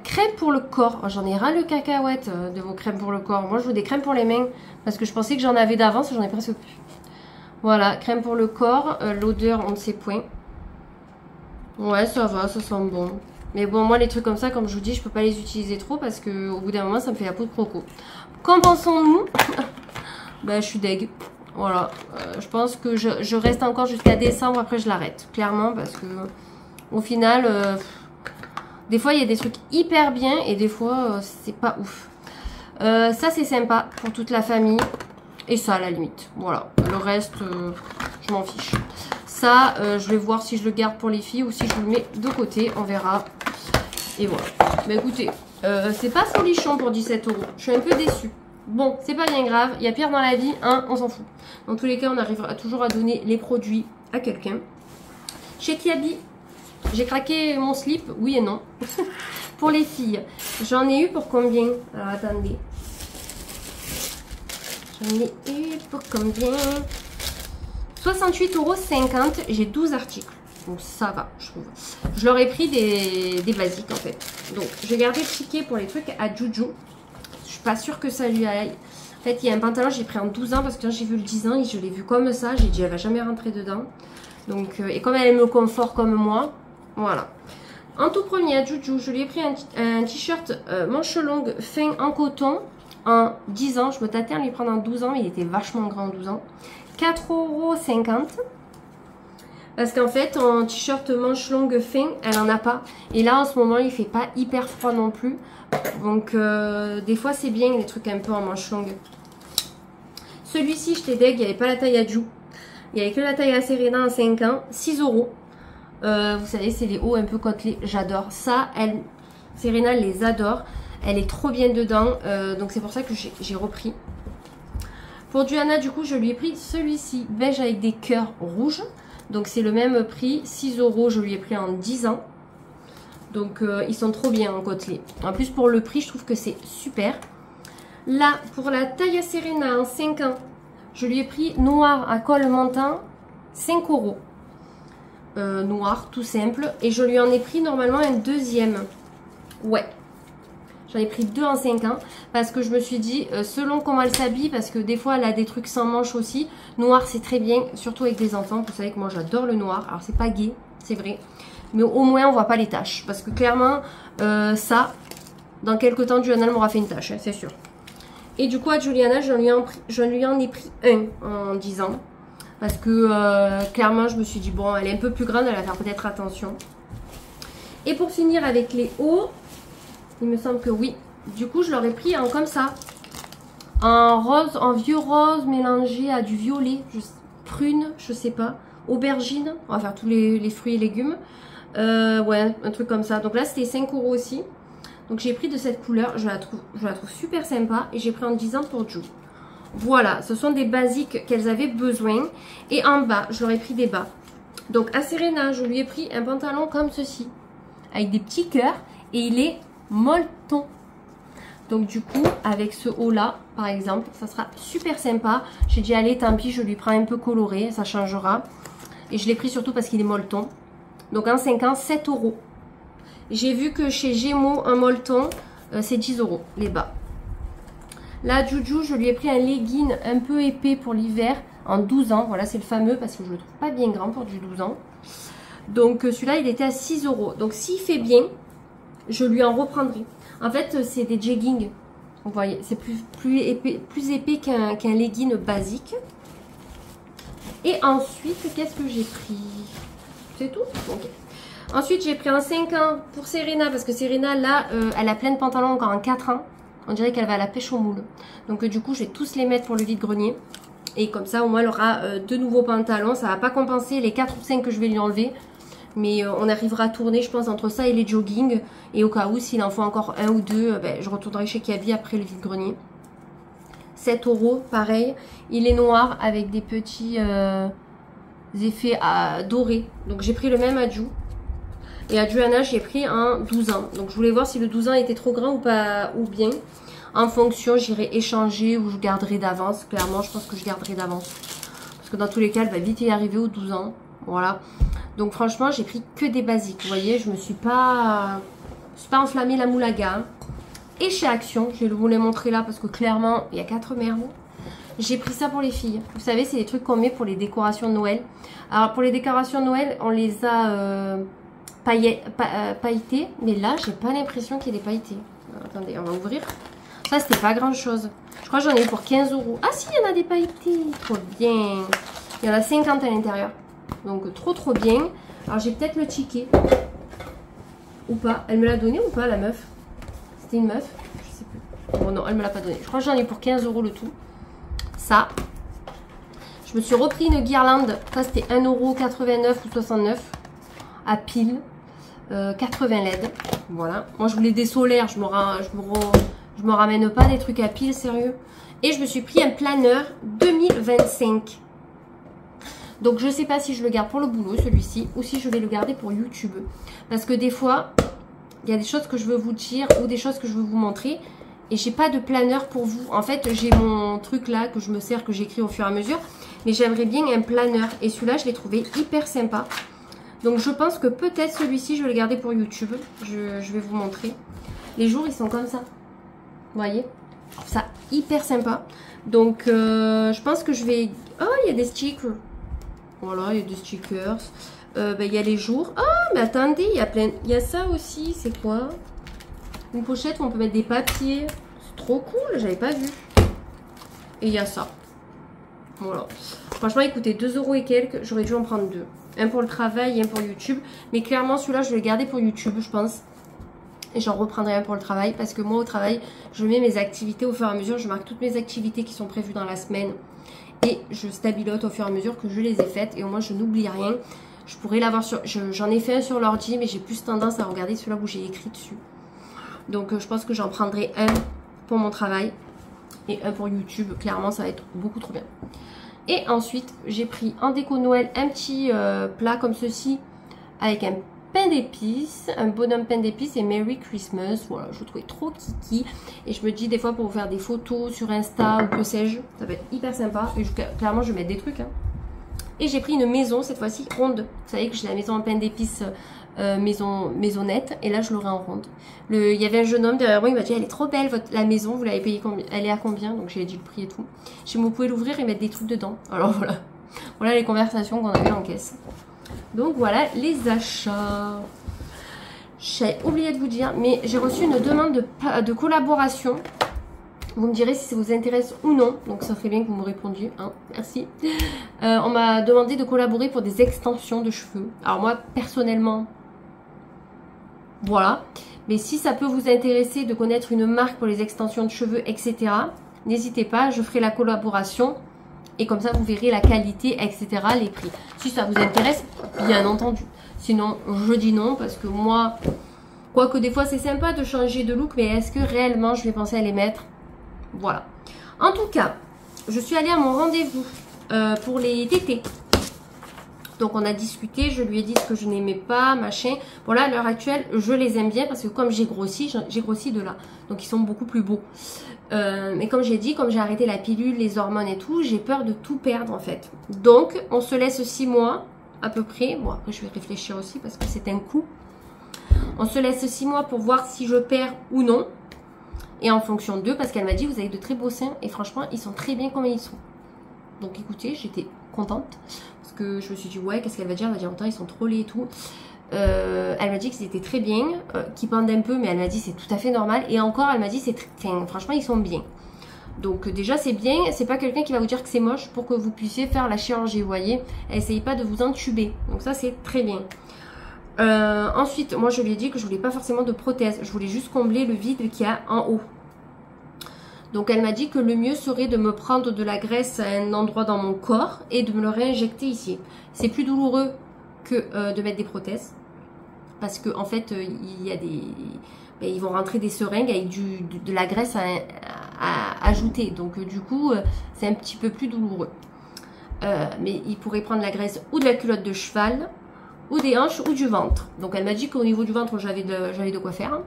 Crème pour le corps. Oh, j'en ai ras le cacahuète de vos crèmes pour le corps. Moi, je veux des crèmes pour les mains. Parce que je pensais que j'en avais d'avance, j'en ai presque plus. Voilà, crème pour le corps. L'odeur, on ne sait point. Ouais, ça va, ça sent bon. Mais bon, moi, les trucs comme ça, comme je vous dis, je peux pas les utiliser trop parce que au bout d'un moment, ça me fait la peau de croco. Qu'en pensons-nous? Ben, je suis deg. Voilà. Je pense que je reste encore jusqu'à décembre. Après, je l'arrête. Clairement, parce que au final, des fois, il y a des trucs hyper bien et des fois, c'est pas ouf. Ça, c'est sympa pour toute la famille. Et ça, à la limite. Voilà. Le reste, je m'en fiche. Ça, je vais voir si je le garde pour les filles ou si je le mets de côté. On verra. Et voilà. Bah écoutez, c'est pas folichon pour 17 €. Je suis un peu déçue. Bon, c'est pas bien grave. Il y a pire dans la vie, hein, on s'en fout. Dans tous les cas, on arrivera toujours à donner les produits à quelqu'un. Chez Kiabi, j'ai craqué mon slip, oui et non. Pour les filles, j'en ai eu pour combien? Alors attendez. J'en ai eu pour combien? 68,50 €. J'ai 12 articles. Donc ça va, je trouve. Je leur ai pris des basiques en fait. Donc j'ai gardé le ticket pour les trucs à Juju. Je suis pas sûre que ça lui aille. En fait, il y a un pantalon, j'ai pris en 12 ans parce que quand j'ai vu le 10 ans et je l'ai vu comme ça, j'ai dit elle va jamais rentrer dedans. Donc, et comme elle me confort comme moi, voilà. En tout premier à Juju, je lui ai pris un t-shirt manche longue fin en coton en 10 ans. Je me tâtais à lui prendre en 12 ans, il était vachement grand en 12 ans. 4,50 €. Parce qu'en fait, en t-shirt manche longue fin, elle en a pas. Et là, en ce moment, il fait pas hyper froid non plus. Donc, des fois, c'est bien les trucs un peu en manche longue. Celui-ci, je t'ai deg, il n'y avait pas la taille à Ju. Il n'y avait que la taille à Serena en 5 ans. 6 €. Vous savez, c'est les hauts un peu côtelés. J'adore. Ça, Serena les adore. Elle est trop bien dedans. Donc, c'est pour ça que j'ai repris. Pour Johanna, du coup, je lui ai pris celui-ci, beige avec des cœurs rouges. Donc, c'est le même prix, 6 €, je lui ai pris en 10 ans. Donc, ils sont trop bien en côtelé. En plus, pour le prix, je trouve que c'est super. Là, pour la taille à Serena en 5 ans, je lui ai pris noir à col montant, 5 €. Noir, tout simple. Et je lui en ai pris normalement un deuxième. Ouais. J'en ai pris 2 en 5 ans parce que je me suis dit, selon comment elle s'habille, parce que des fois elle a des trucs sans manches aussi. Noir c'est très bien, surtout avec des enfants. Vous savez que moi j'adore le noir. Alors c'est pas gay, c'est vrai. Mais au moins, on voit pas les taches. Parce que clairement, ça, dans quelques temps, Juliana m'aura fait une tache, hein, c'est sûr. Et du coup, à Juliana, je lui en ai pris un en 10 ans. Parce que clairement, je me suis dit, bon, elle est un peu plus grande, elle va faire peut-être attention. Et pour finir avec les hauts, il me semble que oui. Du coup, je leur ai pris en comme ça. En rose, en vieux rose mélangé à du violet. Prune, je sais pas. Aubergine, on va faire tous les fruits et légumes. Ouais, un truc comme ça. Donc là, c'était 5 € aussi. Donc j'ai pris de cette couleur. Je la trouve super sympa. Et j'ai pris en 10 ans pour Ju. Voilà, ce sont des basiques qu'elles avaient besoin. Et en bas, je leur ai pris des bas. Donc à Serena, je lui ai pris un pantalon comme ceci. Avec des petits cœurs. Et il est molleton. Donc du coup, avec ce haut là, par exemple, ça sera super sympa. J'ai dit, allez, tant pis, je lui prends un peu coloré, ça changera. Et je l'ai pris surtout parce qu'il est molleton. Donc en 5 ans, 7 €. J'ai vu que chez Gémeaux, un molleton, c'est 10 € les bas. Là, Juju, je lui ai pris un legging un peu épais pour l'hiver, en 12 ans. Voilà, c'est le fameux parce que je le trouve pas bien grand pour du 12 ans. Donc celui-là, il était à 6 €. Donc s'il fait bien, je lui en reprendrai. En fait, c'est des jeggings. Vous voyez, c'est plus épais qu'un legging basique. Et ensuite, qu'est-ce que j'ai pris? C'est tout? Ok. Ensuite, j'ai pris un 5 ans pour Serena. Parce que Serena, là, elle a plein de pantalons encore en 4 ans. On dirait qu'elle va à la pêche au moule. Donc, du coup, je vais tous les mettre pour le vide-grenier. Et comme ça, au moins, elle aura 2 nouveaux pantalons. Ça ne va pas compenser les 4 ou 5 que je vais lui enlever. Mais on arrivera à tourner, je pense, entre ça et les joggings. Et au cas où, s'il en faut encore un ou deux, ben, je retournerai chez Kaby après le vide-grenier. 7 €, pareil. Il est noir avec des petits effets dorés. Donc j'ai pris le même à Ju. Et à Juliana, j'ai pris un 12 ans. Donc je voulais voir si le 12 ans était trop grand ou pas, ou bien. En fonction, j'irai échanger ou je garderai d'avance. Clairement, je pense que je garderai d'avance. Parce que dans tous les cas, elle va vite y arriver aux 12 ans. Voilà. Donc franchement, j'ai pris que des basiques. Vous voyez, je me suis pas enflammée la moulaga. Et chez Action, je vais vous les montrer là parce que clairement, il y a 4 merdes. J'ai pris ça pour les filles. Vous savez, c'est des trucs qu'on met pour les décorations de Noël. Alors pour les décorations de Noël, on les a pailletés. Mais là, j'ai pas l'impression qu'il y ait des pailletés. Attendez, on va ouvrir. Ça, c'était pas grand chose. Je crois que j'en ai eu pour 15 €. Ah si, il y en a des pailletés. Trop bien. Il y en a 50 à l'intérieur. Donc trop bien. Alors j'ai peut-être le ticket. Ou pas. Elle me l'a donné ou pas, la meuf? C'était une meuf? Je sais plus. Bon non, elle me l'a pas donné. Je crois que j'en ai pour 15 € le tout. Ça. Je me suis repris une guirlande. Ça c'était 1,89 € ou 69 à pile. 80 LED. Voilà. Moi je voulais des solaires. Je me ramène pas des trucs à pile, sérieux. Et je me suis pris un planeur 2025. Donc je sais pas si je le garde pour le boulot celui-ci ou si je vais le garder pour YouTube. Parce que des fois, il y a des choses que je veux vous dire ou des choses que je veux vous montrer. Et j'ai pas de planeur pour vous. En fait, j'ai mon truc là que je me sers, que j'écris au fur et à mesure. Mais j'aimerais bien un planeur. Et celui-là, je l'ai trouvé hyper sympa. Donc je pense que peut-être celui-ci, je vais le garder pour YouTube. Je vais vous montrer. Les jours, ils sont comme ça. Vous voyez? Je trouve ça hyper sympa. Donc je pense que je vais... Oh, il y a des stickers. Voilà, il y a des stickers. Il y a les jours. Ah, mais attendez, il y a plein... Il y a ça aussi, c'est quoi? Une pochette où on peut mettre des papiers. C'est trop cool, j'avais pas vu. Et il y a ça. Voilà. Franchement, écoutez, 2 € et quelques. J'aurais dû en prendre 2. Un pour le travail et un pour YouTube. Mais clairement, celui-là, je vais le garder pour YouTube, je pense. Et j'en reprendrai un pour le travail. Parce que moi, au travail, je mets mes activités au fur et à mesure. Je marque toutes mes activités qui sont prévues dans la semaine. Et je stabilote au fur et à mesure que je les ai faites. Et au moins, je n'oublie rien. Je pourrais l'avoir sur... J'en ai fait un sur l'ordi, mais j'ai plus tendance à regarder celui-là où j'ai écrit dessus. Donc, je pense que j'en prendrai un pour mon travail et un pour YouTube. Clairement, ça va être beaucoup trop bien. Et ensuite, j'ai pris en déco Noël un petit plat comme ceci avec un pain d'épices, un bonhomme pain d'épices et Merry Christmas. Voilà, je le trouvais trop kiki. Et je me dis des fois pour vous faire des photos sur Insta ou que sais-je, ça va être hyper sympa. Et clairement, je vais mettre des trucs. Hein. Et j'ai pris une maison, cette fois-ci ronde. Vous savez que j'ai la maison en pain d'épices maisonnette. Et là, je l'aurai en ronde. Il y avait un jeune homme derrière moi, il m'a dit, elle est trop belle, la maison, vous l'avez payée combien? Elle est à combien? Donc j'ai dit le prix et tout. J'ai dit, vous pouvez l'ouvrir et mettre des trucs dedans. Alors voilà. Voilà les conversations qu'on avait en caisse. Donc voilà les achats. J'ai oublié de vous dire, mais j'ai reçu une demande de collaboration. Vous me direz si ça vous intéresse ou non. Donc ça ferait bien que vous me répondiez. Hein. Merci. On m'a demandé de collaborer pour des extensions de cheveux. Alors moi, personnellement, voilà. Mais si ça peut vous intéresser de connaître une marque pour les extensions de cheveux, etc., n'hésitez pas, je ferai la collaboration. Et comme ça, vous verrez la qualité, etc., les prix. Si ça vous intéresse, bien entendu. Sinon, je dis non, parce que moi, quoique des fois, c'est sympa de changer de look, mais est-ce que réellement, je vais penser à les mettre? Voilà. En tout cas, je suis allée à mon rendez-vous pour les tétés. Donc, on a discuté, je lui ai dit ce que je n'aimais pas, machin. Bon, là, à l'heure actuelle, je les aime bien, parce que comme j'ai grossi de là. Donc, ils sont beaucoup plus beaux. Mais comme j'ai dit, comme j'ai arrêté la pilule, les hormones et tout, j'ai peur de tout perdre en fait. Donc on se laisse 6 mois à peu près. Bon après je vais réfléchir aussi parce que c'est un coût. On se laisse 6 mois pour voir si je perds ou non. Et en fonction d'eux, parce qu'elle m'a dit vous avez de très beaux seins et franchement ils sont très bien comme ils sont. Donc écoutez, j'étais contente parce que je me suis dit ouais qu'est-ce qu'elle va dire? Elle va dire autant ils sont trop laids et tout. Elle m'a dit qu'ils étaient très bien, qu'ils pendent un peu, mais elle m'a dit c'est tout à fait normal. Et encore, elle m'a dit c'est franchement ils sont bien. Donc déjà c'est bien, c'est pas quelqu'un qui va vous dire que c'est moche pour que vous puissiez faire la chirurgie, vous voyez. Essayez pas de vous entuber, donc ça c'est très bien. Ensuite, moi je lui ai dit que je voulais pas forcément de prothèse, je voulais juste combler le vide qu'il y a en haut. Donc elle m'a dit que le mieux serait de me prendre de la graisse à un endroit dans mon corps et de me le réinjecter ici. C'est plus douloureux que de mettre des prothèses. Parce qu'en fait, il y a des... Ben, ils vont rentrer des seringues avec de la graisse à ajouter. Donc du coup, c'est un petit peu plus douloureux. Mais ils pourraient prendre la graisse ou de la culotte de cheval, ou des hanches, ou du ventre. Donc elle m'a dit qu'au niveau du ventre, j'avais de quoi faire.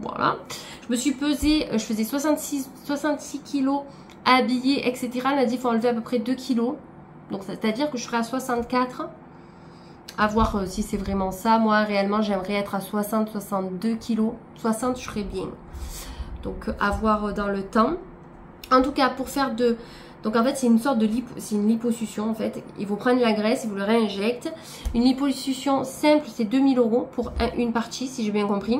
Voilà. Je me suis pesée, je faisais 66 kilos habillée, etc. Elle m'a dit qu'il faut enlever à peu près 2 kilos. Donc c'est-à-dire que je serai à 64. À voir si c'est vraiment ça. Moi, réellement, j'aimerais être à 60-62 kilos. 60, je serais bien. Donc, à voir dans le temps. En tout cas, pour faire de... Donc, en fait, c'est une sorte de liposuction, en fait. Il faut prendre la graisse, il vous le réinjecte. Une liposuction simple, c'est 2000 € pour une partie, si j'ai bien compris.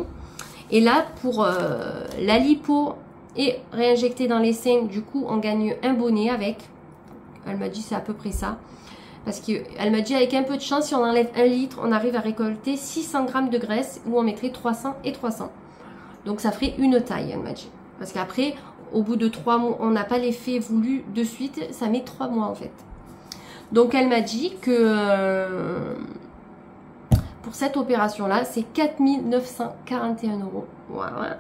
Et là, pour la lipo et réinjecter dans les seins, du coup, on gagne un bonnet avec. Elle m'a dit c'est à peu près ça. Parce qu'elle m'a dit avec un peu de chance, si on enlève 1 litre, on arrive à récolter 600 grammes de graisse où on mettrait 300 et 300. Donc ça ferait une taille, elle m'a dit. Parce qu'après, au bout de 3 mois, on n'a pas l'effet voulu de suite, ça met 3 mois en fait. Donc elle m'a dit que pour cette opération-là, c'est 4 941 €. Voilà.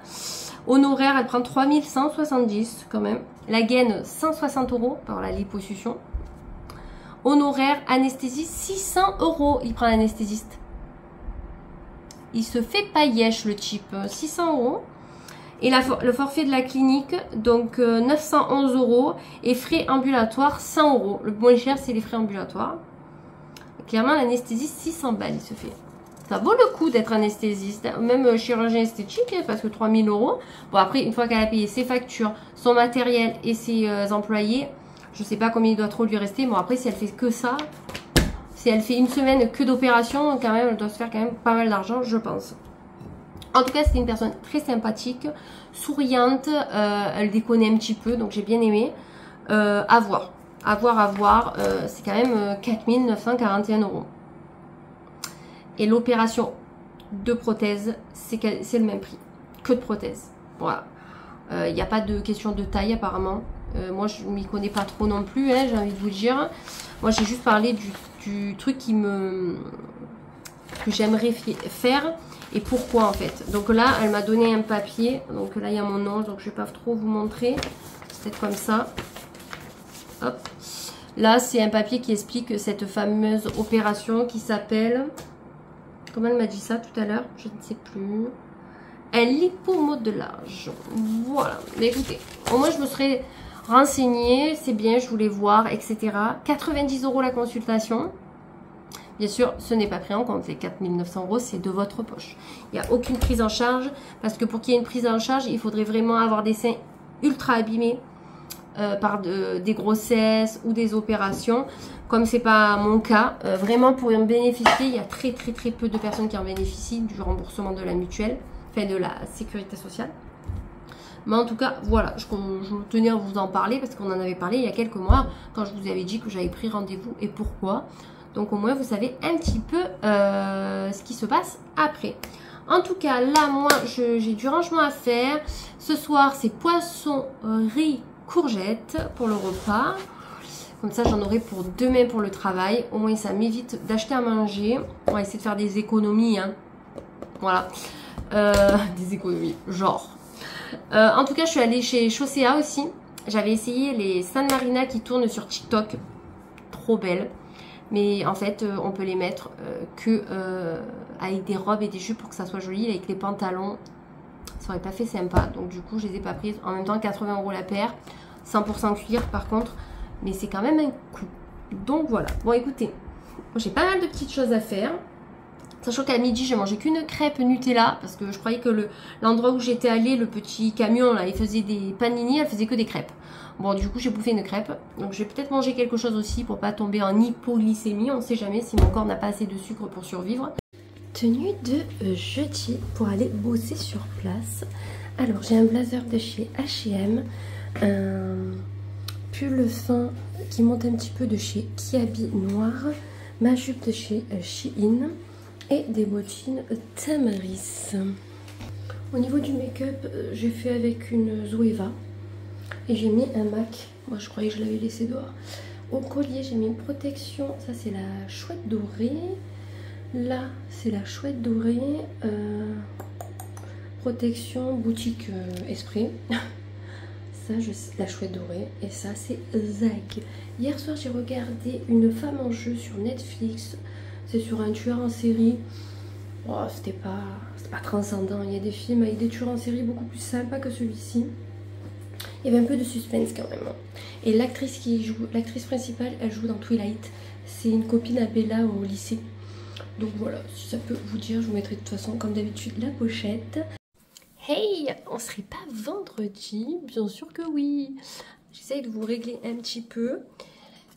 Honoraire, elle prend 3170 quand même. La gaine, 160 € par la liposuction. Honoraire, anesthésie, 600 €. Il prend l'anesthésiste. Il se fait paillèche le type, 600 €. Et le forfait de la clinique, donc 911 € et frais ambulatoires 100 €. Le moins cher, c'est les frais ambulatoires. Clairement, l'anesthésie, 600 balles, il se fait. Ça vaut le coup d'être anesthésiste, même chirurgien esthétique, parce que 3000 €. Bon, après, une fois qu'elle a payé ses factures, son matériel et ses employés, je sais pas combien il doit trop lui rester. Bon, après, si elle fait que ça, si elle fait une semaine que d'opération, quand même, elle doit se faire quand même pas mal d'argent, je pense. En tout cas, c'était une personne très sympathique, souriante, elle déconnait un petit peu, donc j'ai bien aimé. À voir. C'est quand même 4 941 €. Et l'opération de prothèse, c'est le même prix que de prothèse. Voilà. Il n'y a pas de question de taille apparemment. Moi, je ne m'y connais pas trop non plus, hein, j'ai envie de vous dire. Moi, j'ai juste parlé du truc que j'aimerais faire et pourquoi en fait. Donc là, elle m'a donné un papier. Donc là, il y a mon nom, donc je ne vais pas trop vous montrer. C'est peut-être comme ça. Hop. Là, c'est un papier qui explique cette fameuse opération qui s'appelle... Comment elle m'a dit ça tout à l'heure? Je ne sais plus. Un lipomodelage. Voilà. Mais écoutez, au moins je me serais renseignée. C'est bien, je voulais voir, etc. 90 € la consultation. Bien sûr, ce n'est pas pris en compte. Les 4 900 €, c'est de votre poche. Il n'y a aucune prise en charge. Parce que pour qu'il y ait une prise en charge, il faudrait vraiment avoir des seins ultra abîmés. par des grossesses ou des opérations. Comme c'est pas mon cas, vraiment pour en bénéficier, il y a très peu de personnes qui en bénéficient du remboursement de la mutuelle, enfin de la sécurité sociale. Mais en tout cas, voilà, je tenais à vous en parler parce qu'on en avait parlé il y a quelques mois quand je vous avais dit que j'avais pris rendez-vous et pourquoi. Donc au moins vous savez un petit peu ce qui se passe après. En tout cas, là, moi, j'ai du rangement à faire. Ce soir, c'est poisson, riz, courgettes pour le repas. Comme ça, j'en aurai pour demain pour le travail. Au moins, ça m'évite d'acheter à manger. On va essayer de faire des économies, hein. Voilà. Des économies, genre. En tout cas, je suis allée chez Chaussea aussi. J'avais essayé les San Marina qui tournent sur TikTok. Trop belles. Mais en fait, on peut les mettre que avec des robes et des jupes pour que ça soit joli. Avec les pantalons, ça aurait pas fait sympa. Donc du coup, je les ai pas prises. En même temps, 80 € la paire. 100% cuir par contre. Mais c'est quand même un coup. Donc voilà. Bon, écoutez, j'ai pas mal de petites choses à faire. Sachant qu'à midi, j'ai mangé qu'une crêpe Nutella. Parce que je croyais que l'endroit où j'étais allée, le petit camion, là, il faisait des panini. Elle faisait que des crêpes. Bon, du coup, j'ai bouffé une crêpe. Donc, je vais peut-être manger quelque chose aussi pour pas tomber en hypoglycémie. On ne sait jamais si mon corps n'a pas assez de sucre pour survivre. Tenue de jeudi pour aller bosser sur place. Alors, j'ai un blazer de chez H&M. Un pull fin qui monte un petit peu de chez Kiabi noir. Ma jupe de chez Shein. Et des bottines Tamaris. Au niveau du make-up, j'ai fait avec une Zoeva. Et j'ai mis un MAC. Moi, je croyais que je l'avais laissé dehors. Au collier, j'ai mis une protection. Ça, c'est la chouette dorée. Là, c'est la chouette dorée. Protection boutique Esprit. Ça, la chouette dorée. Et ça, c'est Zag. Hier soir, j'ai regardé Une femme en jeu sur Netflix. C'est sur un tueur en série. Oh, c'était pas transcendant. Il y a des films avec des tueurs en série beaucoup plus sympas que celui-ci. Il y avait un peu de suspense quand même. Et l'actrice principale, elle joue dans Twilight. C'est une copine à Bella au lycée. Donc voilà, si ça peut vous dire, je vous mettrai de toute façon, comme d'habitude, la pochette. Hey, on serait pas vendredi? Bien sûr que oui. J'essaye de vous régler un petit peu.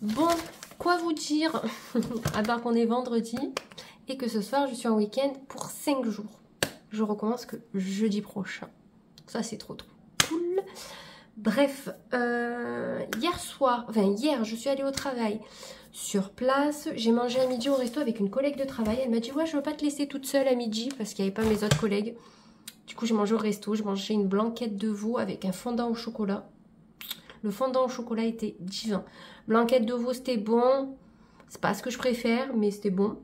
Bon, quoi vous dire? À part qu'on est vendredi et que ce soir, je suis en week-end pour 5 jours. Je recommence que jeudi prochain. Ça, c'est trop cool. Bref, hier, je suis allée au travail sur place. J'ai mangé à midi au resto avec une collègue de travail. Elle m'a dit, ouais, je veux pas te laisser toute seule à midi parce qu'il n'y avait pas mes autres collègues. Du coup, j'ai mangé au resto. J'ai mangé une blanquette de veau avec un fondant au chocolat. Le fondant au chocolat était divin. Blanquette de veau, c'était bon. C'est pas ce que je préfère, mais c'était bon.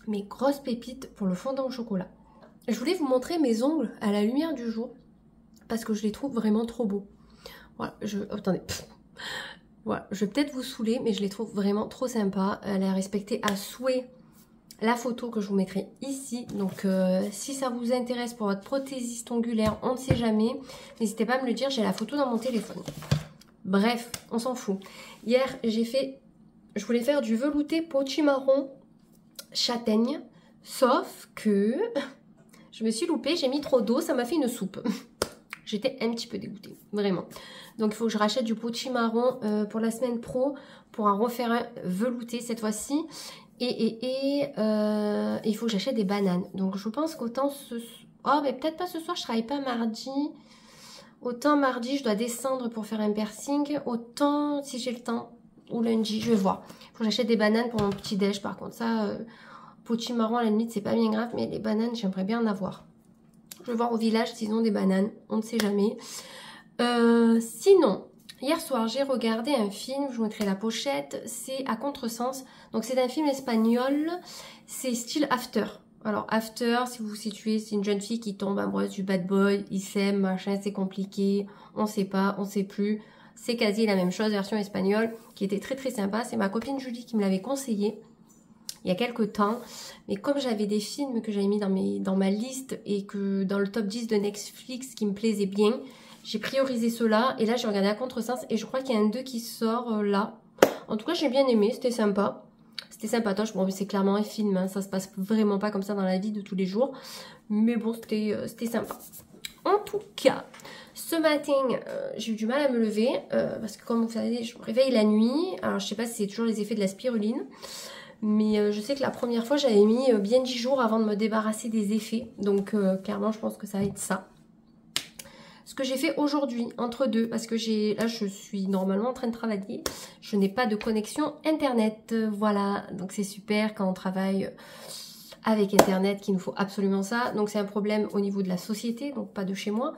Mais grosse pépite pour le fondant au chocolat. Je voulais vous montrer mes ongles à la lumière du jour parce que je les trouve vraiment trop beaux. Voilà, attendez. Voilà, je vais peut-être vous saouler, mais je les trouve vraiment trop sympas. Elle a respecté à souhait la photo que je vous mettrai ici. Donc, si ça vous intéresse pour votre prothésiste ongulaire, on ne sait jamais. N'hésitez pas à me le dire, j'ai la photo dans mon téléphone. Bref, on s'en fout. Hier, je voulais faire du velouté potimarron châtaigne. Sauf que je me suis loupée, j'ai mis trop d'eau, ça m'a fait une soupe. J'étais un petit peu dégoûtée, vraiment. Donc, il faut que je rachète du potimarron pour la semaine pro pour en refaire un velouté cette fois-ci. Et il faut que j'achète des bananes. Donc, je pense qu'autant oh, mais peut-être pas ce soir, je travaille pas mardi. Autant mardi, je dois descendre pour faire un piercing. Autant, si j'ai le temps, ou lundi, je vais voir. Il faut que j'achète des bananes pour mon petit déj. Par contre, ça, potimarron, à la limite, c'est pas bien grave. Mais les bananes, j'aimerais bien en avoir. Je vais voir au village s'ils ont des bananes. On ne sait jamais. Sinon, hier soir, j'ai regardé un film. Je vous mettrai la pochette. C'est à contresens. Donc, c'est un film espagnol. C'est style After. Alors, After, si vous vous situez, c'est une jeune fille qui tombe amoureuse du bad boy. Ils s'aiment, machin, c'est compliqué. On sait pas, on sait plus. C'est quasi la même chose, version espagnole, qui était très très sympa. C'est ma copine Julie qui me l'avait conseillé il y a quelques temps. Mais comme j'avais des films que j'avais mis dans ma liste et que dans le top 10 de Netflix qui me plaisaient bien, j'ai priorisé ceux-là. Et là, j'ai regardé à contresens et je crois qu'il y a un 2 qui sort là. En tout cas, j'ai bien aimé, c'était sympa. C'était sympatoche. Bon, c'est clairement un film, hein. Ça se passe vraiment pas comme ça dans la vie de tous les jours. Mais bon, c'était sympa. En tout cas, Ce matin, j'ai eu du mal à me lever parce que comme vous savez, je me réveille la nuit. Alors je sais pas si c'est toujours les effets de la spiruline, mais je sais que la première fois, j'avais mis bien 10 jours avant de me débarrasser des effets. Donc clairement, je pense que ça va être ça. Ce que j'ai fait aujourd'hui, entre deux, parce que là je suis normalement en train de travailler, je n'ai pas de connexion internet, voilà, donc c'est super quand on travaille avec internet qu'il nous faut absolument ça, donc c'est un problème au niveau de la société, donc pas de chez moi,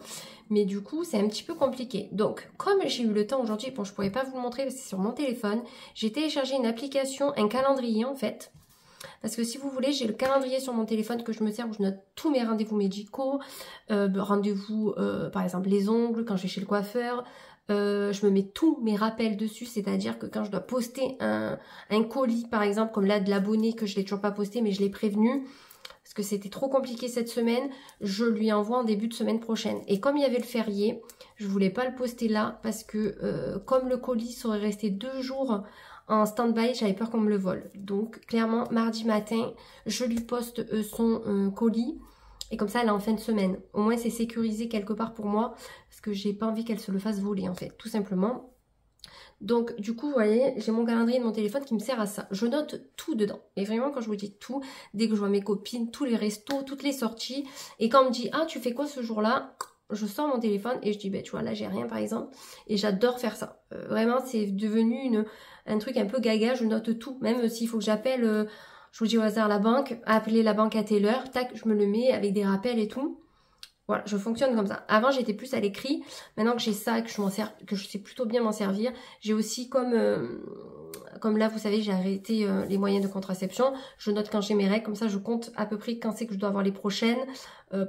mais du coup c'est un petit peu compliqué. Donc comme j'ai eu le temps aujourd'hui, bon je pourrais pas vous le montrer parce que c'est sur mon téléphone, j'ai téléchargé une application, un calendrier en fait. Parce que si vous voulez, j'ai le calendrier sur mon téléphone que je me sers où je note tous mes rendez-vous médicaux, rendez-vous par exemple les ongles, quand je vais chez le coiffeur, je me mets tous mes rappels dessus, c'est-à-dire que quand je dois poster un colis par exemple, comme là de l'abonné que je l'ai toujours pas posté mais je l'ai prévenu, parce que c'était trop compliqué cette semaine, je lui envoie en début de semaine prochaine. Et comme il y avait le férié, je voulais pas le poster là parce que comme le colis serait resté 2 jours en stand-by, j'avais peur qu'on me le vole. Donc clairement, mardi matin, je lui poste son colis. Et comme ça, elle est en fin de semaine. Au moins, c'est sécurisé quelque part pour moi. Parce que j'ai pas envie qu'elle se le fasse voler, en fait. Tout simplement. Donc, du coup, vous voyez, j'ai mon calendrier de mon téléphone qui me sert à ça. Je note tout dedans. Et vraiment, quand je vous dis tout, dès que je vois mes copines, tous les restos, toutes les sorties. Et quand on me dit, ah, tu fais quoi ce jour-là ? Je sors mon téléphone et je dis, ben tu vois, là, j'ai rien, par exemple. Et j'adore faire ça. Vraiment, c'est devenu un truc un peu gaga. Je note tout. Même s'il faut que j'appelle, je vous dis au hasard, la banque, appeler la banque à telle heure, tac, je me le mets avec des rappels et tout. Voilà, je fonctionne comme ça. Avant, j'étais plus à l'écrit. Maintenant que j'ai ça, que je m'en sers, que je sais plutôt bien m'en servir, j'ai aussi comme là, vous savez, j'ai arrêté les moyens de contraception. Je note quand j'ai mes règles, comme ça, je compte à peu près quand c'est que je dois avoir les prochaines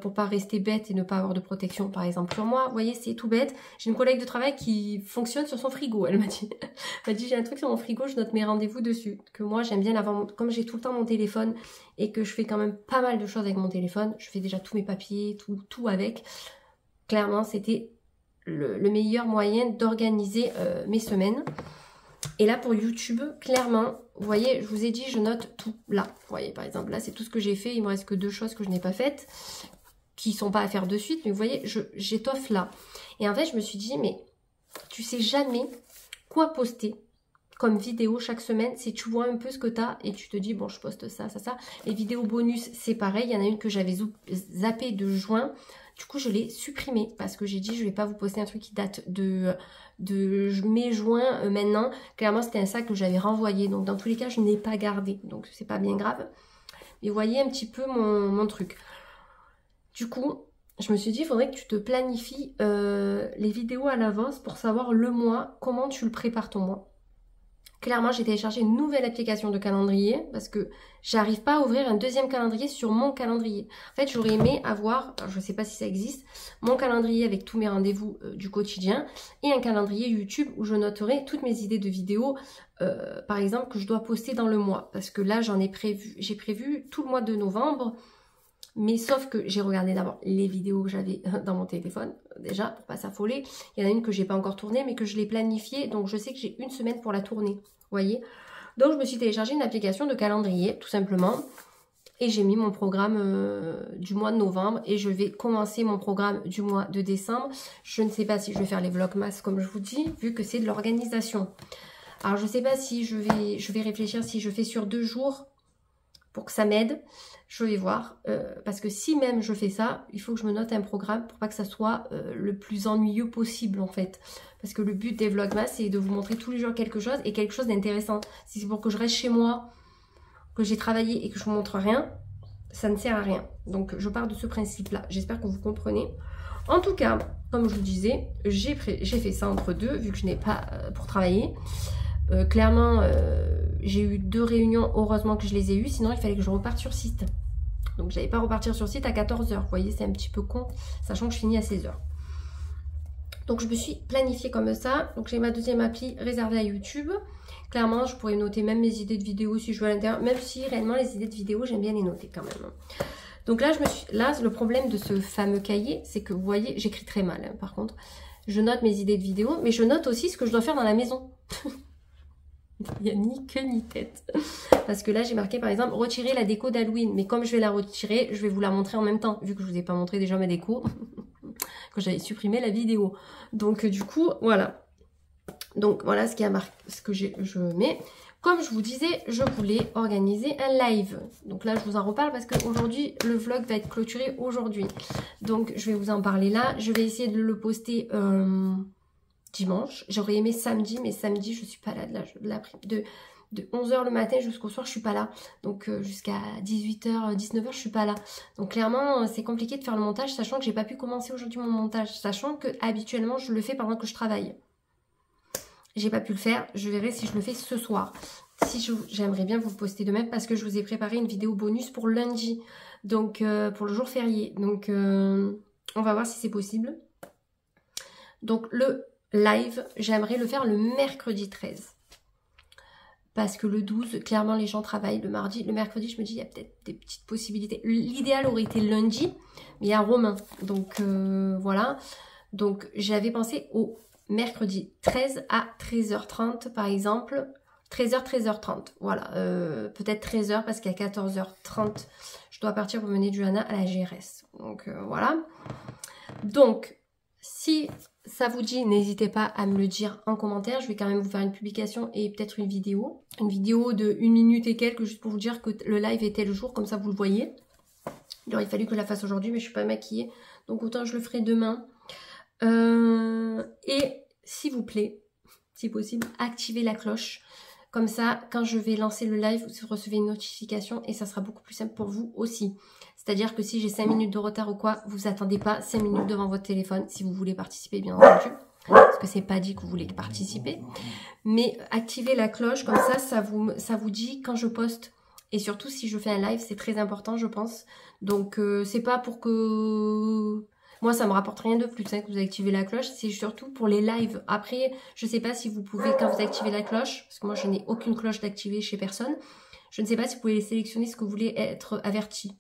pour pas rester bête et ne pas avoir de protection, par exemple, sur moi. Vous voyez, c'est tout bête. J'ai une collègue de travail qui fonctionne sur son frigo, elle m'a dit. Elle m'a dit, j'ai un truc sur mon frigo, je note mes rendez-vous dessus. Que moi, j'aime bien l'avoir, comme j'ai tout le temps mon téléphone et que je fais quand même pas mal de choses avec mon téléphone. Je fais déjà tous mes papiers, tout avec. Clairement, c'était le meilleur moyen d'organiser mes semaines. Et là, pour YouTube, clairement, vous voyez, je vous ai dit, je note tout là. Vous voyez, par exemple, là, c'est tout ce que j'ai fait. Il me reste que 2 choses que je n'ai pas faites, qui sont pas à faire de suite. Mais vous voyez, j'étoffe là. Et en fait, je me suis dit, mais tu sais jamais quoi poster comme vidéo chaque semaine. Si tu vois un peu ce que tu as et tu te dis, bon, je poste ça, ça, ça. Les vidéos bonus, c'est pareil. Il y en a une que j'avais zappée de juin. Du coup, je l'ai supprimée parce que j'ai dit, je vais pas vous poster un truc qui date de mai-juin maintenant. Clairement, c'était un sac que j'avais renvoyé. Donc, dans tous les cas, je n'ai pas gardé. Donc, c'est pas bien grave. Mais vous voyez un petit peu mon truc. Du coup, je me suis dit, il faudrait que tu te planifies les vidéos à l'avance pour savoir le mois, comment tu le prépares ton mois. Clairement, j'ai téléchargé une nouvelle application de calendrier parce que j'arrive pas à ouvrir un deuxième calendrier sur mon calendrier. En fait, j'aurais aimé avoir, je ne sais pas si ça existe, mon calendrier avec tous mes rendez-vous du quotidien et un calendrier YouTube où je noterai toutes mes idées de vidéos, par exemple, que je dois poster dans le mois. Parce que là, j'ai prévu tout le mois de novembre, mais sauf que j'ai regardé d'abord les vidéos que j'avais dans mon téléphone, déjà, pour pas s'affoler. Il y en a une que j'ai pas encore tournée, mais que je l'ai planifiée, donc je sais que j'ai 1 semaine pour la tourner. Vous voyez, donc je me suis téléchargé une application de calendrier tout simplement et j'ai mis mon programme du mois de novembre et je vais commencer mon programme du mois de décembre. Je ne sais pas si je vais faire les vlogmas comme je vous dis vu que c'est de l'organisation. Alors je ne sais pas si je vais réfléchir si je fais sur 2 jours pour que ça m'aide. Je vais voir parce que si même je fais ça, il faut que je me note un programme pour pas que ça soit le plus ennuyeux possible en fait. Parce que le but des vlogmas, c'est de vous montrer tous les jours quelque chose et quelque chose d'intéressant. Si c'est pour que je reste chez moi, que j'ai travaillé et que je vous montre rien, ça ne sert à rien. Donc je pars de ce principe-là. J'espère que vous comprenez. En tout cas, comme je vous disais, j'ai fait ça entre deux, vu que je n'ai pas pour travailler. Clairement, j'ai eu 2 réunions, heureusement que je les ai eues, sinon il fallait que je reparte sur site. Donc j'allais pas repartir sur site à 14 h. Vous voyez, c'est un petit peu con, sachant que je finis à 16 h. Donc je me suis planifiée comme ça. Donc j'ai ma deuxième appli réservée à YouTube. Clairement, je pourrais noter même mes idées de vidéos si je veux à l'intérieur, même si réellement les idées de vidéos, j'aime bien les noter quand même. Donc là, le problème de ce fameux cahier, c'est que vous voyez, j'écris très mal hein, par contre. Je note mes idées de vidéos, mais je note aussi ce que je dois faire dans la maison. Il n'y a ni queue ni tête. Parce que là, j'ai marqué par exemple retirer la déco d'Halloween. Mais comme je vais la retirer, je vais vous la montrer en même temps. Vu que je ne vous ai pas montré déjà ma déco. quand j'avais supprimé la vidéo. Donc du coup, voilà. Donc voilà ce qui a marqué, ce que je mets. Comme je vous disais, je voulais organiser un live. Donc là, je vous en reparle parce qu'aujourd'hui, le vlog va être clôturé aujourd'hui. Donc je vais vous en parler là. Je vais essayer de le poster dimanche. J'aurais aimé samedi, mais samedi, je suis pas là de 11h le matin jusqu'au soir, je suis pas là. Donc jusqu'à 18h, 19h, je suis pas là. Donc clairement, c'est compliqué de faire le montage, sachant que j'ai pas pu commencer aujourd'hui mon montage, sachant que habituellement, je le fais pendant que je travaille. J'ai pas pu le faire, je verrai si je le fais ce soir. Si j'aimerais bien vous le poster demain parce que je vous ai préparé une vidéo bonus pour lundi, donc pour le jour férié. Donc on va voir si c'est possible. Donc le live, j'aimerais le faire le mercredi 13. Parce que le 12, clairement, les gens travaillent le mardi. Le mercredi, je me dis, il y a peut-être des petites possibilités. L'idéal aurait été lundi, mais il y a Romain. Donc, voilà. Donc, j'avais pensé au mercredi 13 à 13h30, par exemple. 13h, 13h30. Voilà. Peut-être 13h, parce qu'à 14h30, je dois partir pour mener Johanna à la GRS. Donc, voilà. Donc, si ça vous dit, n'hésitez pas à me le dire en commentaire. Je vais quand même vous faire une publication et peut-être une vidéo. Une vidéo de 1 minute et quelques, juste pour vous dire que le live était le jour, comme ça vous le voyez. Il aurait fallu que je la fasse aujourd'hui, mais je suis pas maquillée. Donc autant je le ferai demain. Et s'il vous plaît, si possible, activez la cloche. Comme ça, quand je vais lancer le live, vous recevez une notification et ça sera beaucoup plus simple pour vous aussi. C'est-à-dire que si j'ai 5 minutes de retard ou quoi, vous attendez pas 5 minutes devant votre téléphone si vous voulez participer, bien entendu. Parce que c'est pas dit que vous voulez participer. Mais activez la cloche, comme ça vous dit quand je poste. Et surtout, si je fais un live, c'est très important, je pense. Donc, c'est pas pour que... Moi, ça me rapporte rien de plus hein, que vous activez la cloche. C'est surtout pour les lives. Après, je sais pas si vous pouvez, quand vous activez la cloche, parce que moi, je n'ai aucune cloche d'activer chez personne. Je ne sais pas si vous pouvez sélectionner ce que vous voulez être averti.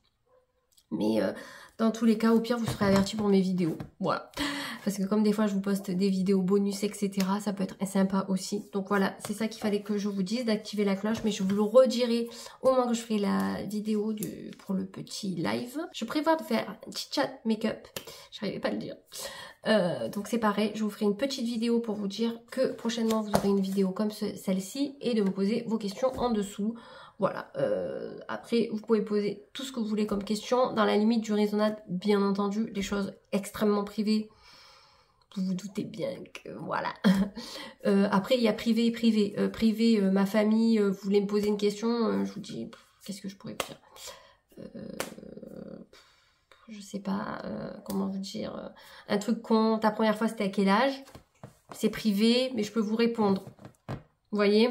Mais dans tous les cas, au pire, vous serez averti pour mes vidéos. Voilà. Parce que comme des fois, je vous poste des vidéos bonus, etc. Ça peut être sympa aussi. Donc voilà, c'est ça qu'il fallait que je vous dise, d'activer la cloche. Mais je vous le redirai au moment que je ferai la vidéo pour le petit live. Je prévois de faire un petit chat make-up. J'arrivais pas à le dire. Donc c'est pareil, je vous ferai une petite vidéo pour vous dire que prochainement, vous aurez une vidéo comme celle-ci. Et de me poser vos questions en dessous. Voilà, après vous pouvez poser tout ce que vous voulez comme question, dans la limite du raisonnable, bien entendu, des choses extrêmement privées, vous vous doutez bien que voilà. Après il y a privé et privé, privé, ma famille, vous voulez me poser une question, je vous dis, qu'est-ce que je pourrais dire, je sais pas, comment vous dire, un truc con, ta première fois c'était à quel âge, c'est privé, mais je peux vous répondre, vous voyez.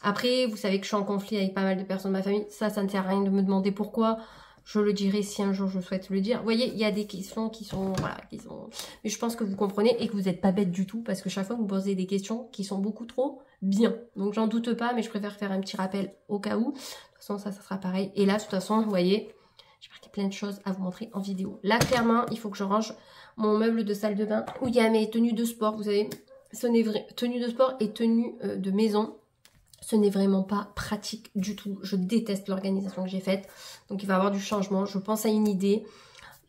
Après, vous savez que je suis en conflit avec pas mal de personnes de ma famille. Ça ne sert à rien de me demander pourquoi. Je le dirai si un jour je souhaite le dire. Vous voyez, il y a des questions qui sont... Voilà, mais je pense que vous comprenez et que vous n'êtes pas bête du tout. Parce que chaque fois, vous me posez des questions qui sont beaucoup trop bien. Donc, j'en doute pas, mais je préfère faire un petit rappel au cas où. De toute façon, ça sera pareil. Et là, de toute façon, vous voyez, j'ai marqué plein de choses à vous montrer en vidéo. Là, clairement, il faut que je range mon meuble de salle de bain où il y a mes tenues de sport. Vous savez, ce n'est vrai. Tenues de sport et tenues de maison. Ce n'est vraiment pas pratique du tout. Je déteste l'organisation que j'ai faite. Donc il va y avoir du changement. Je pense à une idée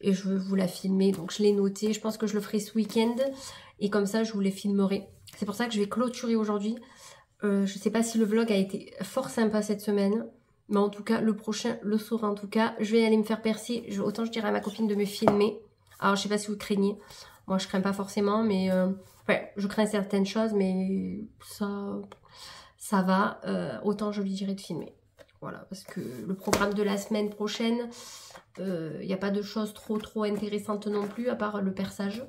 et je veux vous la filmer. Donc je l'ai notée. Je pense que je le ferai ce week-end. Et comme ça, je vous les filmerai. C'est pour ça que je vais clôturer aujourd'hui. Je ne sais pas si le vlog a été fort sympa cette semaine. Mais en tout cas, le prochain le saura en tout cas. Je vais aller me faire percer. Autant je dirais à ma copine de me filmer. Alors je ne sais pas si vous craignez. Moi je crains pas forcément. Mais ouais, je crains certaines choses. Mais ça va, autant je lui dirais de filmer. Voilà, parce que le programme de la semaine prochaine, il n'y a pas de choses trop intéressantes non plus, à part le perçage.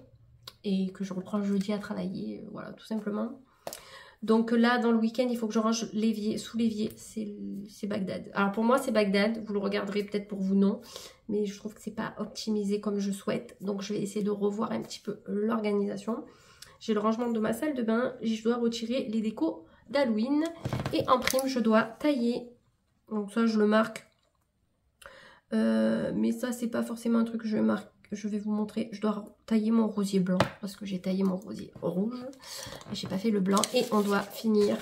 Et que je reprends jeudi à travailler, voilà, tout simplement. Donc là, dans le week-end, il faut que je range l'évier, sous l'évier, c'est Bagdad. Alors pour moi, c'est Bagdad, vous le regarderez peut-être pour vous, non. Mais je trouve que c'est pas optimisé comme je souhaite. Donc je vais essayer de revoir un petit peu l'organisation. J'ai le rangement de ma salle de bain, je dois retirer les décos d'Halloween et en prime je dois tailler, donc ça je le marque, mais ça c'est pas forcément un truc que je marque, je vais vous montrer. Je dois tailler mon rosier blanc parce que j'ai taillé mon rosier rouge et j'ai pas fait le blanc. Et on doit finir.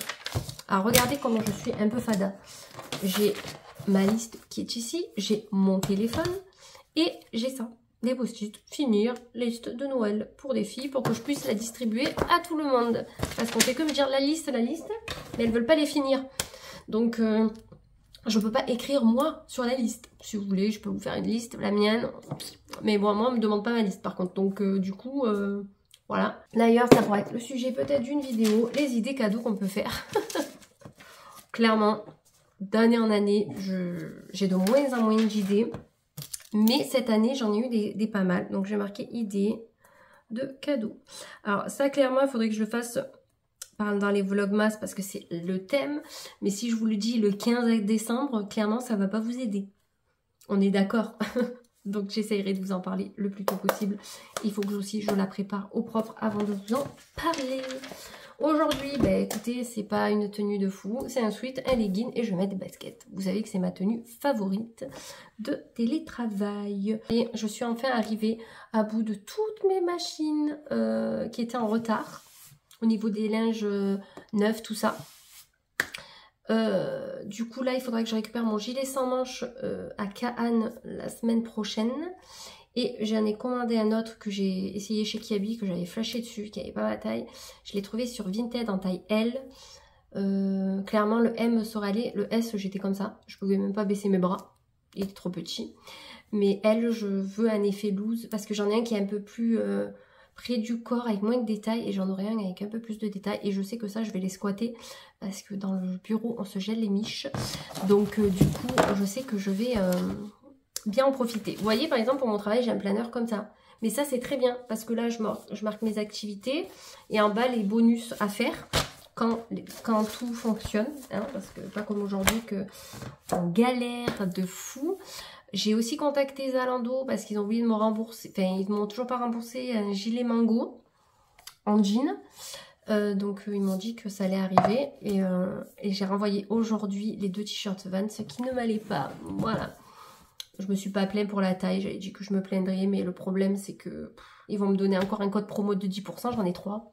Alors regardez comment je suis un peu fada. J'ai ma liste qui est ici, j'ai mon téléphone et j'ai ça. des post-it, finir liste de Noël pour des filles pour que je puisse la distribuer à tout le monde. Parce qu'on fait que me dire la liste, mais elles veulent pas les finir. Donc je peux pas écrire moi sur la liste. Si vous voulez, je peux vous faire une liste, la mienne. Mais bon, moi on me demande pas ma liste par contre. Donc du coup, voilà. D'ailleurs, ça pourrait être le sujet peut-être d'une vidéo, les idées cadeaux qu'on peut faire. Clairement, d'année en année, j'ai de moins en moins d'idées. Mais cette année, j'en ai eu des pas mal. Donc, j'ai marqué idées de cadeaux. Alors, ça, clairement, il faudrait que je le fasse dans les vlogmas parce que c'est le thème. Mais si je vous le dis le 15 décembre, clairement, ça ne va pas vous aider. On est d'accord. Donc, j'essaierai de vous en parler le plus tôt possible. Il faut que aussi je la prépare au propre avant de vous en parler. Aujourd'hui, bah, écoutez, c'est pas une tenue de fou, c'est un sweat, un legging et je vais mettre des baskets. Vous savez que c'est ma tenue favorite de télétravail. Et je suis enfin arrivée à bout de toutes mes machines qui étaient en retard au niveau des linges neufs, tout ça. Du coup, là, il faudra que je récupère mon gilet sans manches à Cannes la semaine prochaine. Et j'en ai commandé un autre que j'ai essayé chez Kiabi, que j'avais flashé dessus, qui n'avait pas ma taille. Je l'ai trouvé sur Vinted en taille L. Clairement, le M saurait aller. Le S, j'étais comme ça. Je pouvais même pas baisser mes bras. Il était trop petit. Mais L, je veux un effet loose. Parce que j'en ai un qui est un peu plus près du corps, avec moins de détails. Et j'en aurai un avec un peu plus de détails. Et je sais que ça, je vais les squatter. Parce que dans le bureau, on se gèle les miches. Donc, du coup, je sais que je vais... bien en profiter. Vous voyez, par exemple, pour mon travail, j'ai un planeur comme ça. Mais ça, c'est très bien parce que là, je marque mes activités et en bas, les bonus à faire quand tout fonctionne. Hein, parce que pas comme aujourd'hui qu'on galère de fou. J'ai aussi contacté Zalando parce qu'ils ont oublié de me rembourser. Enfin, ils ne m'ont toujours pas remboursé un gilet Mango en jean. Donc ils m'ont dit que ça allait arriver. Et j'ai renvoyé aujourd'hui les 2 t-shirts Vans qui ne m'allaient pas. Voilà. Je me suis pas plaint pour la taille, j'avais dit que je me plaindrais, mais le problème c'est que ils vont me donner encore un code promo de 10%, j'en ai 3.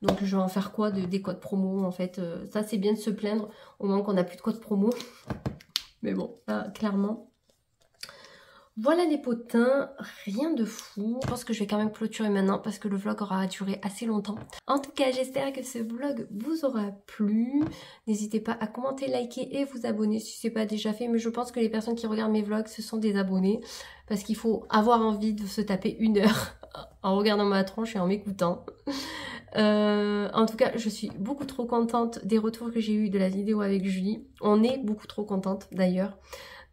Donc je vais en faire quoi des codes promo en fait. Ça c'est bien de se plaindre au moment qu'on n'a plus de code promo. Mais bon, là, clairement. Voilà les potins, rien de fou. Je pense que je vais quand même clôturer maintenant parce que le vlog aura duré assez longtemps. En tout cas, j'espère que ce vlog vous aura plu. N'hésitez pas à commenter, liker et vous abonner si ce n'est pas déjà fait. Mais je pense que les personnes qui regardent mes vlogs, ce sont des abonnés. Parce qu'il faut avoir envie de se taper 1 heure en regardant ma tronche et en m'écoutant. En tout cas, je suis beaucoup trop contente des retours que j'ai eu de la vidéo avec Julie. On est beaucoup trop contente d'ailleurs.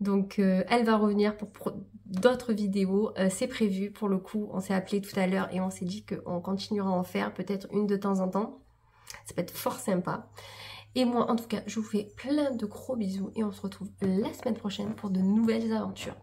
Donc elle va revenir pour d'autres vidéos, c'est prévu pour le coup, on s'est appelé tout à l'heure et on s'est dit qu'on continuera à en faire peut-être une de temps en temps, ça peut être fort sympa. Et moi en tout cas je vous fais plein de gros bisous et on se retrouve la semaine prochaine pour de nouvelles aventures.